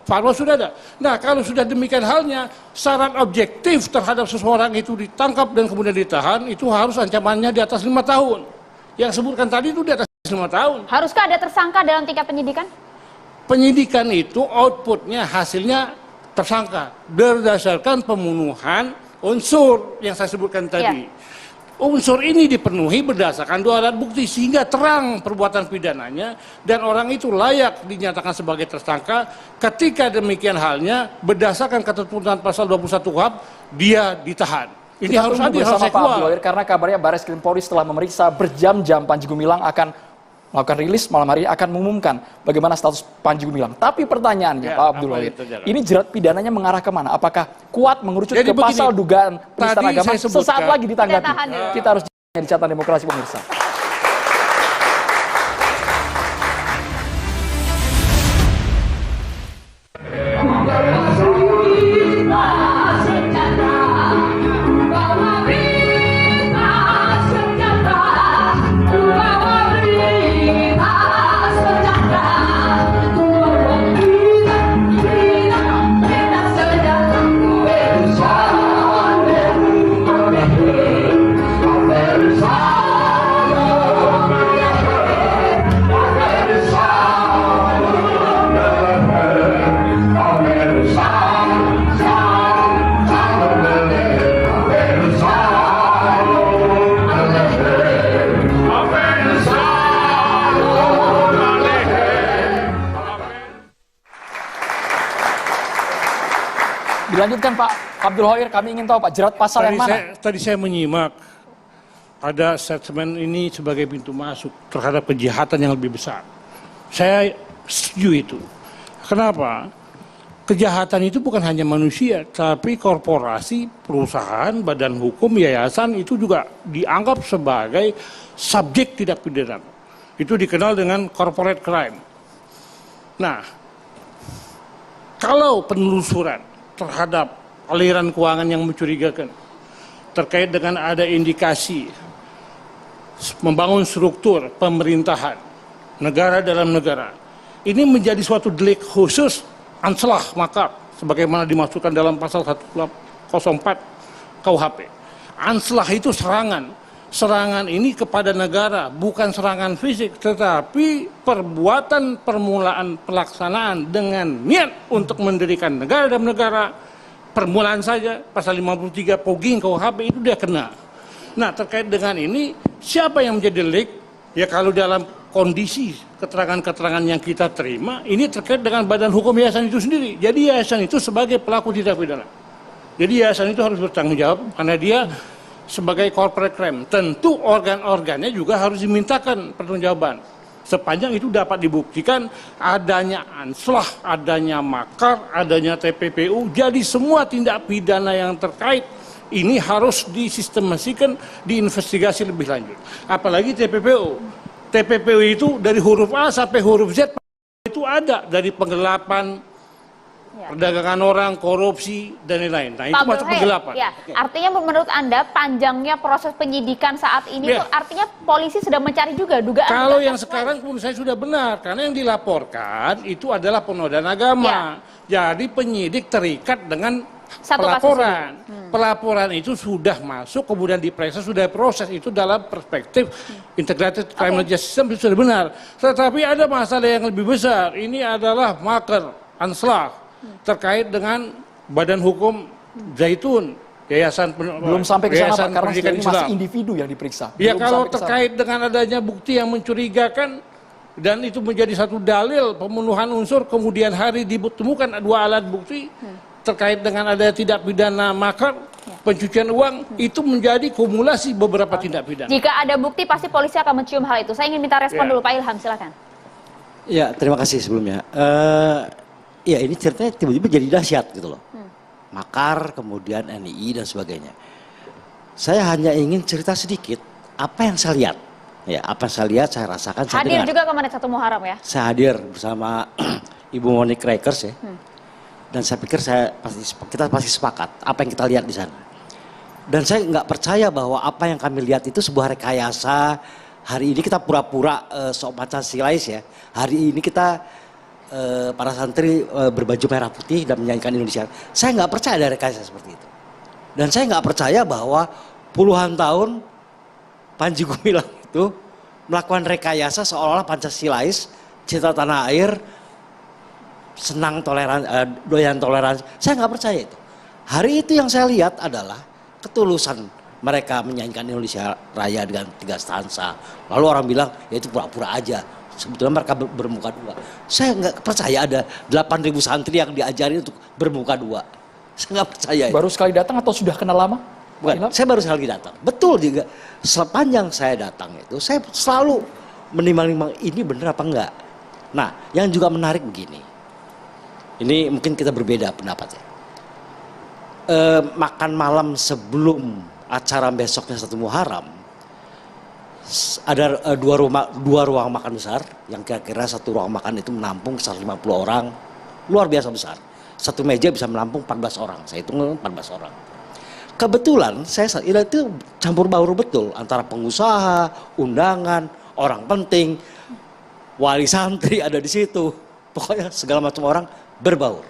[SPEAKER 5] fatwa sudah ada. Nah, kalau sudah demikian halnya, syarat objektif terhadap seseorang itu ditangkap dan kemudian ditahan, itu harus ancamannya di atas 5 tahun. Yang sebutkan tadi itu di atas 5 tahun.
[SPEAKER 4] Haruskah ada tersangka dalam tingkat penyidikan?
[SPEAKER 5] Penyidikan itu outputnya, hasilnya tersangka berdasarkan pemenuhan unsur yang saya sebutkan tadi. Unsur ini dipenuhi berdasarkan 2 alat bukti sehingga terang perbuatan pidananya dan orang itu layak dinyatakan sebagai tersangka. Ketika demikian halnya berdasarkan ketentuan pasal 21 KUHP dia ditahan. Ini
[SPEAKER 2] Kita
[SPEAKER 5] harus
[SPEAKER 2] tunggu
[SPEAKER 5] adil, harus
[SPEAKER 2] bersama Pak
[SPEAKER 5] equal.
[SPEAKER 2] Abdul Wahid, karena kabarnya Baris Krim Polri setelah memeriksa berjam-jam Panji Gumilang akan melakukan rilis malam hari, akan mengumumkan bagaimana status Panji Gumilang. Tapi pertanyaannya
[SPEAKER 5] Ya,
[SPEAKER 2] Pak Abdul
[SPEAKER 5] apa
[SPEAKER 2] Wahid,
[SPEAKER 5] itu jalan?
[SPEAKER 2] ini jerat pidananya mengarah kemana? Apakah kuat mengerucut
[SPEAKER 5] Jadi
[SPEAKER 2] ke pasal
[SPEAKER 5] begini,
[SPEAKER 2] dugaan penistaan
[SPEAKER 5] tadi
[SPEAKER 2] agama?
[SPEAKER 5] saya sebutkan.
[SPEAKER 2] Sesaat lagi ditanggapi.
[SPEAKER 4] Kita tahan dulu.
[SPEAKER 2] Kita harus di Catatan Demokrasi pemirsa. Dilanjutkan Pak Abdul Wahid, kami ingin tahu Pak, jerat pasal yang mana?
[SPEAKER 5] Tadi saya menyimak ada statement ini sebagai pintu masuk terhadap kejahatan yang lebih besar. Saya setuju itu. Kenapa? Kejahatan itu bukan hanya manusia, tapi korporasi, perusahaan, badan hukum, yayasan itu juga dianggap sebagai subjek tindak pidana. Itu dikenal dengan corporate crime. Nah, kalau penelusuran terhadap aliran keuangan yang mencurigakan terkait dengan ada indikasi membangun struktur pemerintahan negara dalam negara, ini menjadi suatu delik khusus anselah makar sebagaimana dimasukkan dalam pasal 104 KUHP. Anselah itu serangan ini kepada negara, bukan serangan fisik, tetapi perbuatan permulaan pelaksanaan dengan niat untuk mendirikan negara dalam negara. Permulaan saja, pasal 53 Pogging KUHP itu dia kena. Nah, terkait dengan ini, siapa yang menjadi delik? Ya kalau dalam kondisi keterangan-keterangan yang kita terima, ini terkait dengan badan hukum yayasan itu sendiri. Jadi yayasan itu sebagai pelaku tindak pidana. Jadi yayasan itu harus bertanggung jawab karena dia sebagai corporate crime. Tentu organ-organnya juga harus dimintakan pertanggungjawaban. Sepanjang itu dapat dibuktikan adanya anslah, adanya makar, adanya TPPU. Jadi semua tindak pidana yang terkait ini harus disistemasikan, diinvestigasi lebih lanjut. Apalagi TPPU. TPPU itu dari huruf A sampai huruf Z itu ada, dari penggelapan
[SPEAKER 4] Ya.
[SPEAKER 5] perdagangan orang, korupsi, dan lain-lain. Nah, itu
[SPEAKER 4] Pak
[SPEAKER 5] masuk
[SPEAKER 4] Burhan,
[SPEAKER 5] kegelapan.
[SPEAKER 4] ya, artinya menurut Anda panjangnya proses penyidikan saat ini
[SPEAKER 5] Ya.
[SPEAKER 4] tuh artinya polisi sedang mencari juga dugaan.
[SPEAKER 5] Kalau yang sekarang menurut saya sudah benar, karena yang dilaporkan itu adalah penodaan agama. Jadi penyidik terikat dengan
[SPEAKER 4] Satu kasus
[SPEAKER 5] pelaporan. Pelaporan itu sudah masuk, kemudian diperiksa, sudah proses. Itu dalam perspektif integrated criminal justice system itu sudah benar. Tetapi ada masalah yang lebih besar. Ini adalah makar, anslah, terkait dengan Badan Hukum Zaitun. Yayasan
[SPEAKER 2] Belum sampai ke sana, Pak, karena
[SPEAKER 5] Pendidikan
[SPEAKER 2] sejauh ini masih
[SPEAKER 5] Islam.
[SPEAKER 2] individu yang diperiksa.
[SPEAKER 5] Ya
[SPEAKER 2] Belum
[SPEAKER 5] kalau
[SPEAKER 2] sampai ke sana.
[SPEAKER 5] terkait dengan adanya bukti yang mencurigakan dan itu menjadi satu dalil pemenuhan unsur, kemudian hari ditemukan dua alat bukti terkait dengan adanya tidak pidana makar, pencucian uang, itu menjadi kumulasi beberapa tindak pidana.
[SPEAKER 4] Jika ada bukti pasti polisi akan mencium hal itu. Saya ingin minta respon
[SPEAKER 5] Ya.
[SPEAKER 4] dulu Pak Ilham, silakan.
[SPEAKER 6] Ya, terima kasih sebelumnya. Ya ini ceritanya tiba-tiba jadi dahsyat gitu loh. Makar, kemudian NII dan sebagainya. Saya hanya ingin cerita sedikit apa yang saya lihat. Ya, apa yang saya lihat, saya rasakan, saya
[SPEAKER 4] Hadir
[SPEAKER 6] dengar.
[SPEAKER 4] juga ke Menit 1 Muharram ya.
[SPEAKER 6] Saya hadir bersama Ibu Monique Rakers ya. Dan saya pikir kita pasti sepakat apa yang kita lihat di sana. Dan saya nggak percaya bahwa apa yang kami lihat itu sebuah rekayasa. Hari ini kita pura-pura sok Pancasilais ya. Hari ini kita para santri berbaju merah putih dan menyanyikan Indonesia. Saya nggak percaya ada rekayasa seperti itu. Dan saya nggak percaya bahwa puluhan tahun Panji Gumilang itu melakukan rekayasa seolah-olah Pancasilais, cinta tanah air, senang doyan toleransi. Saya nggak percaya itu. Hari itu yang saya lihat adalah ketulusan mereka menyanyikan Indonesia Raya dengan 3 stanza. Lalu orang bilang ya itu pura-pura aja. Sebetulnya mereka bermuka dua. Saya nggak percaya ada 8.000 santri yang diajari untuk bermuka dua. Saya nggak percaya.
[SPEAKER 2] Baru sekali datang atau sudah kenal lama? Pak
[SPEAKER 6] Bukan,
[SPEAKER 2] Ilham?
[SPEAKER 6] saya baru sekali datang. Betul juga. Sepanjang saya datang itu, saya selalu menimbang-nimbang ini benar apa enggak. Nah, yang juga menarik begini. Ini mungkin kita berbeda pendapatnya. Makan malam sebelum acara besoknya 1 Muharram, ada dua ruang makan besar yang kira-kira satu ruang makan itu menampung 150 orang, luar biasa besar. Satu meja bisa menampung 14 orang, saya hitung 14 orang. Kebetulan saya saat itu campur baur betul antara pengusaha, undangan, orang penting, wali santri ada di situ, pokoknya segala macam orang berbaur.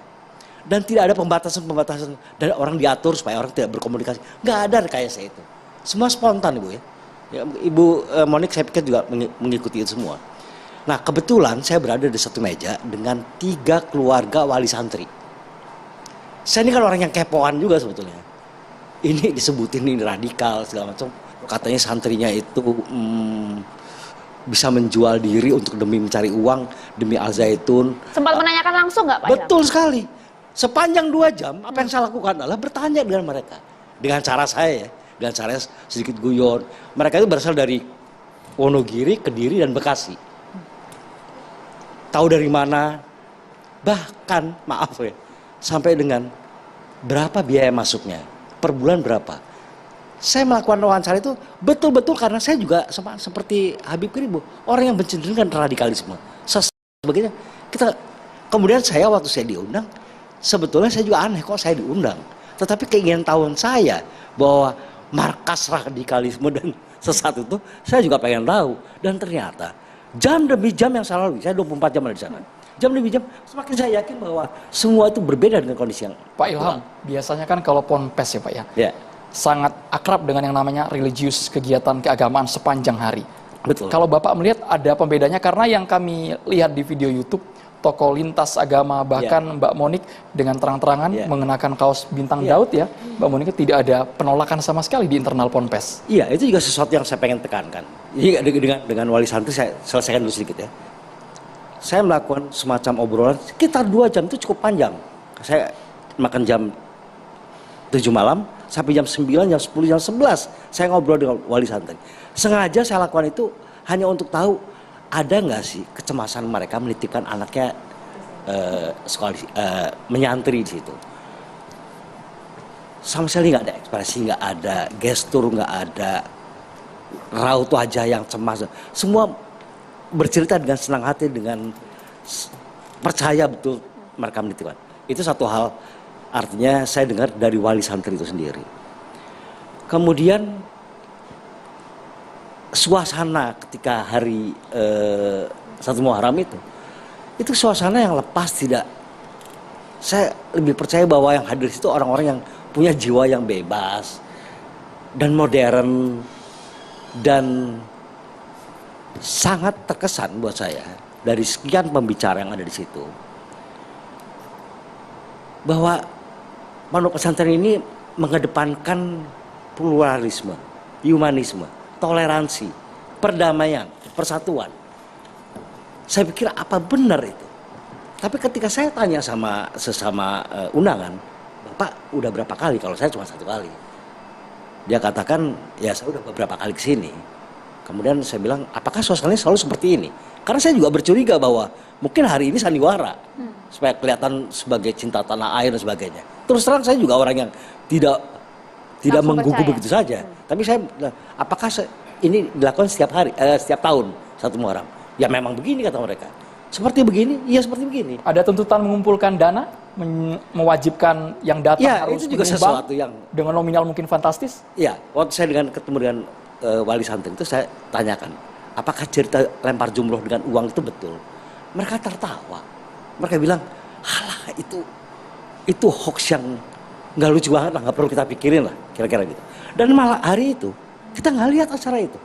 [SPEAKER 6] Dan tidak ada pembatasan dan orang diatur supaya orang tidak berkomunikasi. Nggak ada rekayasa itu, semua spontan Ibu ya. Ya, Ibu Monique saya pikir juga mengikuti itu semua. Nah kebetulan saya berada di satu meja dengan 3 keluarga wali santri. Saya ini kan orang yang kepoan juga sebetulnya. Ini disebutin ini radikal segala macam. Katanya santrinya itu bisa menjual diri untuk demi mencari uang, demi Al Zaitun.
[SPEAKER 4] Sempat menanyakan langsung nggak Pak Ilham?
[SPEAKER 6] Betul sekali. Sepanjang 2 jam apa yang saya lakukan adalah bertanya dengan mereka. Dengan cara saya ya. Dengan cara sedikit guyon. Mereka itu berasal dari Wonogiri, Kediri, dan Bekasi. Tahu dari mana? Bahkan, maaf ya, sampai dengan berapa biaya masuknya, per bulan berapa. Saya melakukan wawancara itu betul-betul karena saya juga seperti Habib Kribo, orang yang mencenderungkan radikalisme. Sebagainya. Kemudian saya waktu saya diundang, sebetulnya saya juga aneh kok saya diundang. Tetapi keinginan tahuan saya bahwa markas radikalisme dan sesat itu saya juga pengen tahu. Dan ternyata jam demi jam yang saya lalui, saya 24 jam ada di sana. Jam demi jam semakin saya yakin bahwa semua itu berbeda dengan kondisi yang
[SPEAKER 2] Pak Ilham, biasanya kan kalau ponpes ya Pak ya,
[SPEAKER 6] ya,
[SPEAKER 2] sangat akrab dengan yang namanya religius, kegiatan keagamaan sepanjang hari.
[SPEAKER 6] betul.
[SPEAKER 2] Kalau Bapak melihat ada pembedanya karena yang kami lihat di video YouTube, tokoh lintas agama bahkan Mbak Monique dengan terang-terangan
[SPEAKER 6] Ya.
[SPEAKER 2] mengenakan kaos bintang
[SPEAKER 6] Ya.
[SPEAKER 2] Daud ya, Mbak Monique tidak ada penolakan sama sekali di internal ponpes.
[SPEAKER 6] Iya, itu juga sesuatu yang saya pengen tekankan. Jadi dengan wali santri saya selesaikan dulu sedikit ya. Saya melakukan semacam obrolan sekitar 2 jam itu cukup panjang. Saya makan jam 7 malam sampai jam 9, jam 10, jam 11 saya ngobrol dengan wali santri. Sengaja saya lakukan itu hanya untuk tahu ada nggak sih kecemasan mereka menitipkan anaknya menyantri di situ. Sama sekali nggak ada ekspresi, nggak ada gestur, nggak ada raut wajah yang cemas. Semua bercerita dengan senang hati, dengan percaya betul mereka menitipkan. Itu satu hal, artinya saya dengar dari wali santri itu sendiri. Kemudian suasana ketika hari 1 Muharram itu suasana yang lepas, tidak. Saya lebih percaya bahwa yang hadir itu orang-orang yang punya jiwa yang bebas dan modern, dan sangat terkesan buat saya dari sekian pembicara yang ada di situ bahwa pondok pesantren ini mengedepankan pluralisme, humanisme, toleransi, perdamaian, persatuan. Saya pikir apa benar itu? Tapi ketika saya tanya sama sesama undangan, Bapak udah berapa kali? Kalau saya cuma 1 kali. Dia katakan, ya saya udah beberapa kali ke sini. Kemudian saya bilang, apakah suasananya selalu seperti ini? Karena saya juga bercuriga bahwa mungkin hari ini sandiwara, supaya kelihatan sebagai cinta tanah air dan sebagainya. Terus terang saya juga orang yang tidak
[SPEAKER 4] Langsung
[SPEAKER 6] menggugu
[SPEAKER 4] percaya.
[SPEAKER 6] begitu saja. Tapi saya, apakah ini dilakukan setiap hari, setiap tahun 1 Muharram? Ya memang begini kata mereka. Seperti begini, iya seperti begini.
[SPEAKER 2] Ada tuntutan mengumpulkan dana, mewajibkan yang datang
[SPEAKER 6] Ya,
[SPEAKER 2] harus
[SPEAKER 6] itu juga
[SPEAKER 2] menyumbang
[SPEAKER 6] sesuatu yang
[SPEAKER 2] dengan nominal mungkin fantastis.
[SPEAKER 6] ya, waktu saya ketemu dengan wali santri itu saya tanyakan, apakah cerita lempar jumroh dengan uang itu betul? Mereka tertawa. Mereka bilang, halah itu hoax yang nggak lucu banget lah, nggak perlu kita pikirin lah, kira-kira gitu. Dan malah hari itu kita nggak lihat acara itu.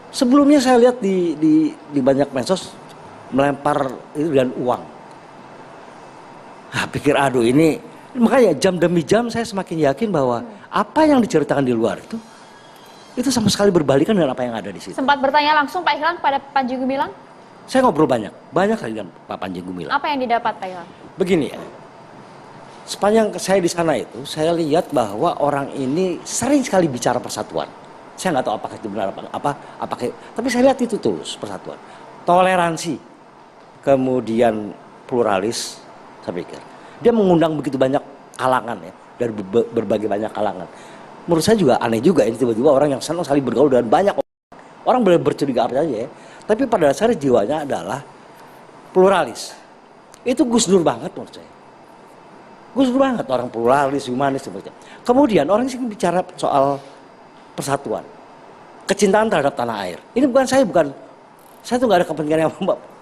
[SPEAKER 6] Sebelumnya saya lihat di banyak medsos melempar itu dengan uang. Pikir aduh ini, makanya jam demi jam saya semakin yakin bahwa apa yang diceritakan di luar itu sama sekali berbalikan dengan apa yang ada di situ.
[SPEAKER 4] Sempat bertanya langsung Pak Ilham kepada Panji Gumilang,
[SPEAKER 6] Saya ngobrol banyak kali dengan Pak Panji Gumilang.
[SPEAKER 4] apa yang didapat Pak Ilham?
[SPEAKER 6] Begini ya, sepanjang saya di sana itu, saya lihat bahwa orang ini sering sekali bicara persatuan. Saya nggak tahu apakah itu benar tapi saya lihat itu tulus, persatuan, toleransi, kemudian pluralis. Saya pikir dia mengundang begitu banyak kalangan ya, dari berbagai banyak kalangan. Menurut saya juga aneh juga ini tiba-tiba orang yang senang sekali bergaul dengan banyak orang boleh bercuriga apa saja ya, tapi pada dasarnya jiwanya adalah pluralis. Itu Gus Dur banget menurut saya. Gus Dur banget orang pluralis, humanis seperti itu. Kemudian orang sih bicara soal persatuan, kecintaan terhadap tanah air. Ini saya tuh nggak ada kepentingan yang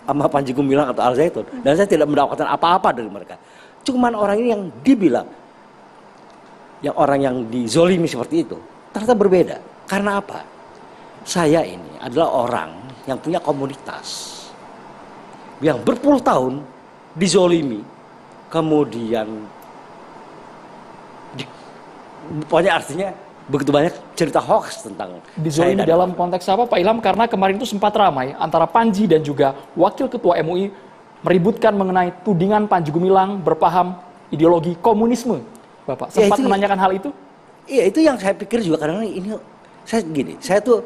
[SPEAKER 6] sama Panji Gumilang atau Al Zaitun, dan saya tidak mendapatkan apa-apa dari mereka. Cuman orang ini yang dibilang, yang orang yang dizolimi seperti itu, ternyata berbeda. Karena apa? Saya ini adalah orang yang punya komunitas, yang berpuluh tahun dizolimi, kemudian pokoknya artinya begitu banyak cerita hoax tentang
[SPEAKER 2] Dizolimi
[SPEAKER 6] saya
[SPEAKER 2] dalam konteks apa Pak Ilham? Karena kemarin itu sempat ramai antara Panji dan juga Wakil Ketua MUI meributkan mengenai tudingan Panji Gumilang berpaham ideologi komunisme. Bapak
[SPEAKER 6] Ya,
[SPEAKER 2] sempat
[SPEAKER 6] itu-
[SPEAKER 2] menanyakan hal itu?
[SPEAKER 6] Iya, itu yang saya pikir juga kadang-kadang ini saya tuh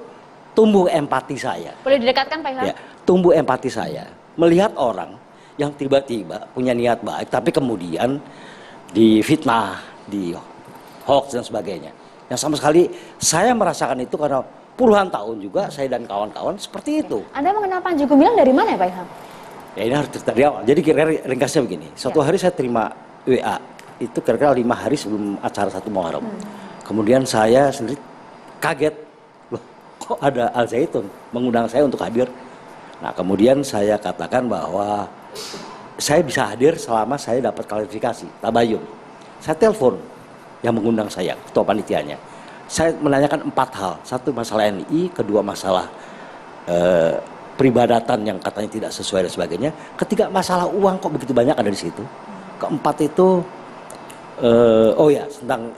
[SPEAKER 6] tumbuh empati saya.
[SPEAKER 4] Boleh didekatkan Pak Ilham?
[SPEAKER 6] Ya, tumbuh empati saya melihat orang yang tiba-tiba punya niat baik tapi kemudian difitnah, di hoax dan sebagainya. Yang sama sekali saya merasakan itu karena puluhan tahun juga saya dan kawan-kawan seperti itu.
[SPEAKER 4] Anda mengenal Panji Gumilang dari mana ya Pak Ilham?
[SPEAKER 6] Ya ini harus cerita dari awal. Jadi kira-kira ringkasnya begini. Suatu hari saya terima WA itu kira-kira 5 hari sebelum acara 1 Muharram. Kemudian saya sendiri kaget, loh kok ada Al Zaitun mengundang saya untuk hadir. Nah kemudian saya katakan bahwa saya bisa hadir selama saya dapat klarifikasi, tabayun. Saya telepon yang mengundang saya, ketua panitianya. Saya menanyakan 4 hal. 1 masalah NI, kedua masalah peribadatan yang katanya tidak sesuai dan sebagainya. Ketiga masalah uang kok begitu banyak ada di situ. Keempat itu tentang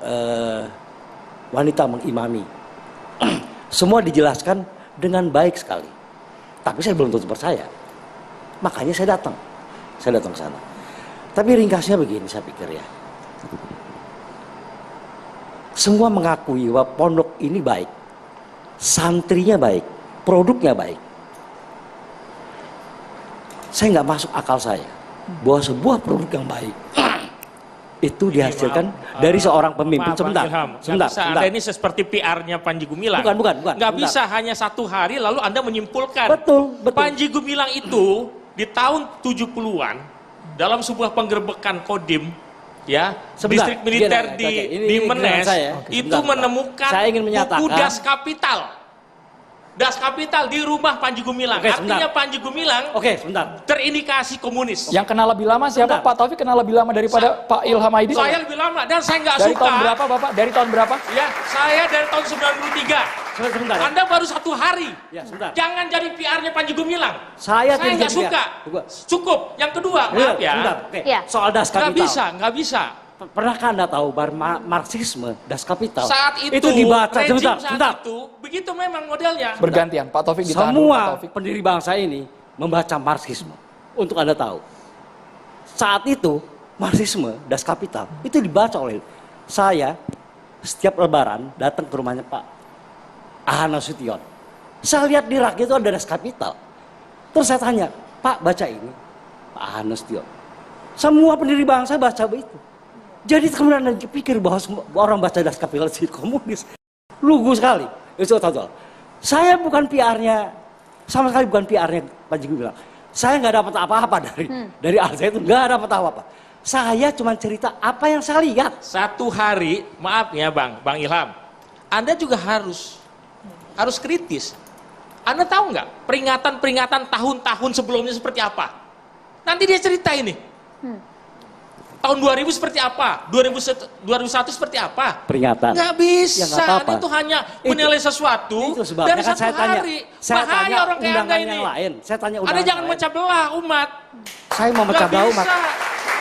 [SPEAKER 6] wanita mengimami. Semua dijelaskan dengan baik sekali. Tapi saya belum tentu percaya. Makanya saya datang. Saya datang ke sana. Tapi ringkasnya begini saya pikir ya. Semua mengakui bahwa pondok ini baik. Santrinya baik. Produknya baik. Saya nggak masuk akal saya bahwa sebuah produk yang baik itu dihasilkan dari seorang pemimpin.
[SPEAKER 1] Maaf, Bang Ilham. Nggak bisa. Anda ini seperti PR-nya Panji Gumilang.
[SPEAKER 6] Bukan.
[SPEAKER 1] Nggak bisa hanya 1 hari lalu Anda menyimpulkan.
[SPEAKER 6] Betul.
[SPEAKER 1] Panji Gumilang itu di tahun 70-an dalam sebuah penggerbekan Kodim, ya,
[SPEAKER 6] Sebentar,
[SPEAKER 1] distrik militer
[SPEAKER 6] gini, oke,
[SPEAKER 1] di
[SPEAKER 6] ini
[SPEAKER 1] Menes,
[SPEAKER 6] saya.
[SPEAKER 1] itu
[SPEAKER 6] Sebentar.
[SPEAKER 1] menemukan
[SPEAKER 6] Saya ingin
[SPEAKER 1] buku
[SPEAKER 6] menyatakan-
[SPEAKER 1] Das Kapital. Das Kapital di rumah Panji Gumilang.
[SPEAKER 6] Oke, sebentar.
[SPEAKER 1] Artinya Panji Gumilang
[SPEAKER 6] Oke, sebentar.
[SPEAKER 1] terindikasi komunis.
[SPEAKER 2] Yang kenal lebih lama siapa?
[SPEAKER 6] Sebentar.
[SPEAKER 2] Pak Taufik kenal lebih lama daripada Pak Ilham Aidit?
[SPEAKER 1] Saya lebih lama dan saya nggak
[SPEAKER 2] Dari
[SPEAKER 1] suka.
[SPEAKER 2] tahun berapa Bapak? Dari tahun berapa?
[SPEAKER 1] Ya, saya dari tahun 93.
[SPEAKER 6] Sebentar. Ya.
[SPEAKER 1] Anda baru 1 hari.
[SPEAKER 6] Ya, sebentar.
[SPEAKER 1] Jangan jadi PR-nya Panji Gumilang.
[SPEAKER 6] Saya tidak
[SPEAKER 1] nggak
[SPEAKER 6] jadi
[SPEAKER 1] suka.
[SPEAKER 6] PR.
[SPEAKER 1] Cukup. Yang kedua, maaf ya.
[SPEAKER 6] Sebentar. Oke.
[SPEAKER 4] Ya.
[SPEAKER 6] Soal Das Kapital.
[SPEAKER 1] Nggak bisa.
[SPEAKER 6] Pernahkah Anda tahu bahwa Marxisme, Das Kapital
[SPEAKER 1] Saat itu,
[SPEAKER 6] dibaca
[SPEAKER 1] rejim
[SPEAKER 6] sebentar,
[SPEAKER 1] saat
[SPEAKER 6] sebentar.
[SPEAKER 1] itu, begitu memang modelnya.
[SPEAKER 2] Bergantian. Pak Taufik ditahan dulu, Pak
[SPEAKER 6] Semua
[SPEAKER 2] Taufik.
[SPEAKER 6] pendiri bangsa ini membaca Marxisme. Untuk Anda tahu. Saat itu Marxisme, Das Kapital itu dibaca oleh saya setiap lebaran datang ke rumahnya Pak Aha Nasution. Saya lihat di rak itu ada Das Kapital. Terus saya tanya, Pak baca ini? Pak Aha Nasution. Semua pendiri bangsa baca itu. Jadi kemudian Anda pikir bahwa orang baca Das Kapital itu komunis. Lugu sekali. Itu total. Saya bukan PR-nya, sama sekali bukan PR-nya Panji Gumilang. Saya nggak dapat apa-apa dari Al Zaitun, nggak dapat apa-apa. Saya cuma cerita apa yang saya lihat.
[SPEAKER 1] 1 hari, maaf ya Bang Ilham, Anda juga harus kritis. Anda tahu nggak peringatan tahun-tahun sebelumnya seperti apa? Nanti dia cerita ini. Tahun 2000 seperti apa? 2001 seperti apa?
[SPEAKER 6] Peringatan.
[SPEAKER 1] Nggak bisa,
[SPEAKER 6] Ya, nggak apa-apa.
[SPEAKER 1] Anda itu hanya menilai sesuatu
[SPEAKER 6] Itu sebabnya
[SPEAKER 1] dari
[SPEAKER 6] kan
[SPEAKER 1] 1
[SPEAKER 6] saya tanya.
[SPEAKER 1] hari.
[SPEAKER 6] Saya
[SPEAKER 1] Bahaya
[SPEAKER 6] tanya
[SPEAKER 1] orang kayak Anda
[SPEAKER 6] undangan
[SPEAKER 1] ini.
[SPEAKER 6] yang lain. Saya tanya
[SPEAKER 1] Anda
[SPEAKER 6] undangan
[SPEAKER 1] jangan
[SPEAKER 6] yang lain.
[SPEAKER 1] memecah belah umat.
[SPEAKER 6] Saya mau
[SPEAKER 1] Nggak
[SPEAKER 6] pecah belah umat.
[SPEAKER 1] bisa.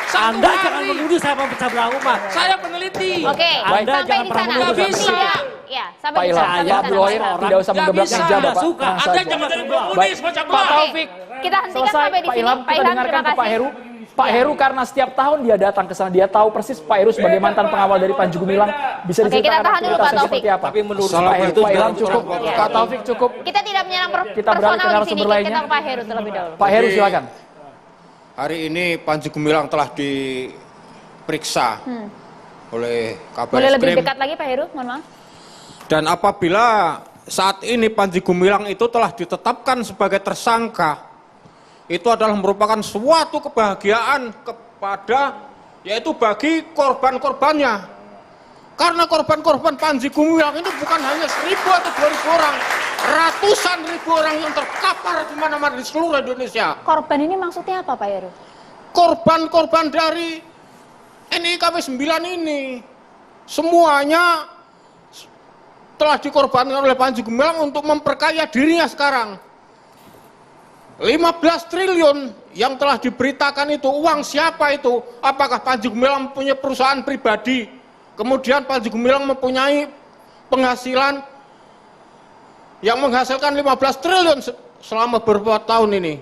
[SPEAKER 1] 1
[SPEAKER 6] Anda
[SPEAKER 1] hari.
[SPEAKER 6] jangan menuduh saya mau pecah belah umat.
[SPEAKER 1] Saya peneliti.
[SPEAKER 4] Oke,
[SPEAKER 6] Anda
[SPEAKER 4] sampai
[SPEAKER 6] jangan
[SPEAKER 4] di
[SPEAKER 6] pernah
[SPEAKER 4] sana.
[SPEAKER 1] menuduh saya.
[SPEAKER 4] Tidak. Ya, sampai
[SPEAKER 2] Pak
[SPEAKER 4] di
[SPEAKER 2] Ilham,
[SPEAKER 4] sana.
[SPEAKER 6] Saya
[SPEAKER 4] sampai di sana,
[SPEAKER 2] Abdul
[SPEAKER 4] Pak
[SPEAKER 2] Wahid
[SPEAKER 4] Ilham.
[SPEAKER 2] tidak usah
[SPEAKER 1] Nggak
[SPEAKER 2] menggebrak
[SPEAKER 1] bisa.
[SPEAKER 2] meja Bapak.
[SPEAKER 6] Suka.
[SPEAKER 2] Tenang
[SPEAKER 1] Anda
[SPEAKER 2] saja.
[SPEAKER 1] jangan jadi
[SPEAKER 6] Baik.
[SPEAKER 1] komunis, macam
[SPEAKER 2] Pak
[SPEAKER 1] belah.
[SPEAKER 2] Taufik,
[SPEAKER 4] Kita hentikan
[SPEAKER 2] selesai
[SPEAKER 4] sampai di
[SPEAKER 2] Pak
[SPEAKER 4] sini.
[SPEAKER 2] Ilham,
[SPEAKER 4] Pak
[SPEAKER 2] kita
[SPEAKER 4] Ilham,
[SPEAKER 2] dengarkan
[SPEAKER 4] terima
[SPEAKER 2] ke Pak
[SPEAKER 4] kasih.
[SPEAKER 2] Heru. Pak Heru karena setiap tahun dia datang ke sana, dia tahu persis Pak Heru sebagai mantan pengawal dari Panji Gumilang. Bisa
[SPEAKER 4] Oke, kita
[SPEAKER 2] diceritakan
[SPEAKER 4] tahan dulu, Pak
[SPEAKER 2] aktivitasnya
[SPEAKER 4] Taufik.
[SPEAKER 2] seperti apa?
[SPEAKER 6] Tapi menurut
[SPEAKER 2] Pak Heru,
[SPEAKER 6] itu
[SPEAKER 2] Pak Ilham
[SPEAKER 6] sudah
[SPEAKER 2] cukup,
[SPEAKER 4] kurang.
[SPEAKER 2] Pak Taufik cukup.
[SPEAKER 4] Kita tidak menyerang
[SPEAKER 2] Kita beralih ke
[SPEAKER 4] personal di sini.
[SPEAKER 2] narasumber lainnya.
[SPEAKER 4] Kita ke Pak Heru terlebih dahulu.
[SPEAKER 2] Pak Heru silakan.
[SPEAKER 7] Hari ini Panji Gumilang telah diperiksa oleh Kabar
[SPEAKER 4] Boleh lebih
[SPEAKER 7] Eskrim.
[SPEAKER 4] dekat lagi Pak Heru, mohon maaf.
[SPEAKER 7] Dan apabila saat ini Panji Gumilang itu telah ditetapkan sebagai tersangka, itu adalah merupakan suatu kebahagiaan kepada, yaitu bagi korban-korbannya. Karena korban-korban Panji Gumilang itu bukan hanya 1.000 atau 2.000 orang, ratusan ribu orang yang terkapar di mana-mana di seluruh Indonesia.
[SPEAKER 4] Korban ini maksudnya apa Pak Heru?
[SPEAKER 7] Korban-korban dari NIKW 9 ini semuanya telah dikorbankan oleh Panji Gumilang untuk memperkaya dirinya sekarang. 15 triliun yang telah diberitakan itu, uang siapa itu? Apakah Panji Gumilang mempunyai perusahaan pribadi? Kemudian Panji Gumilang mempunyai penghasilan yang menghasilkan 15 triliun selama beberapa tahun ini.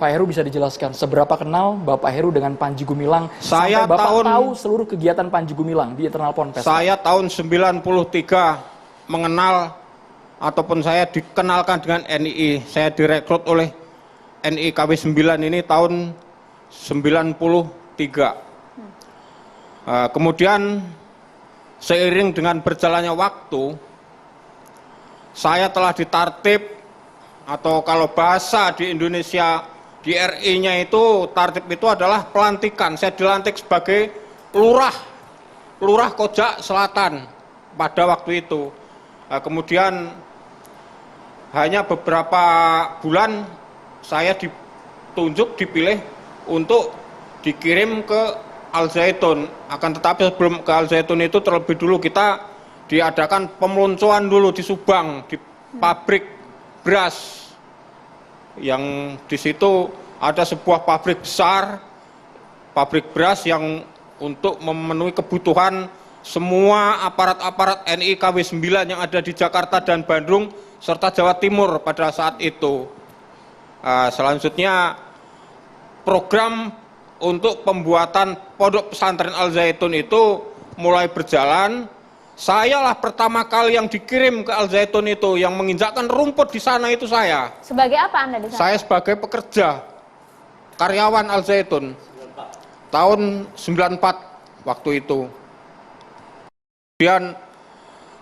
[SPEAKER 2] Pak Heru bisa dijelaskan seberapa kenal Bapak Heru dengan Panji Gumilang
[SPEAKER 7] Saya
[SPEAKER 2] sampai Bapak
[SPEAKER 7] tahun-
[SPEAKER 2] tahu seluruh kegiatan Panji Gumilang di internal Ponpes?
[SPEAKER 7] Saya tahun 93 mengenal ataupun saya dikenalkan dengan NII. Saya direkrut oleh NII KW 9 ini tahun 93. Kemudian seiring dengan berjalannya waktu, saya telah ditartib, atau kalau bahasa di Indonesia di RI-nya itu tartib itu adalah pelantikan. Saya dilantik sebagai lurah Kojak Selatan pada waktu itu. Kemudian hanya beberapa bulan saya dipilih untuk dikirim ke Al Zaitun. Akan tetapi sebelum ke Al Zaitun itu terlebih dulu kita diadakan pemeluncuran dulu di Subang, di pabrik beras. Yang di situ ada sebuah pabrik besar, pabrik beras yang untuk memenuhi kebutuhan semua aparat-aparat NII KW 9 yang ada di Jakarta dan Bandung serta Jawa Timur pada saat itu. Selanjutnya program untuk pembuatan pondok pesantren Al Zaitun itu mulai berjalan. Sayalah pertama kali yang dikirim ke Al Zaitun itu, yang menginjakkan rumput di sana itu saya.
[SPEAKER 4] Sebagai apa Anda di sana?
[SPEAKER 7] Saya sebagai pekerja, karyawan Al Zaitun. Tahun 94 waktu itu. Kemudian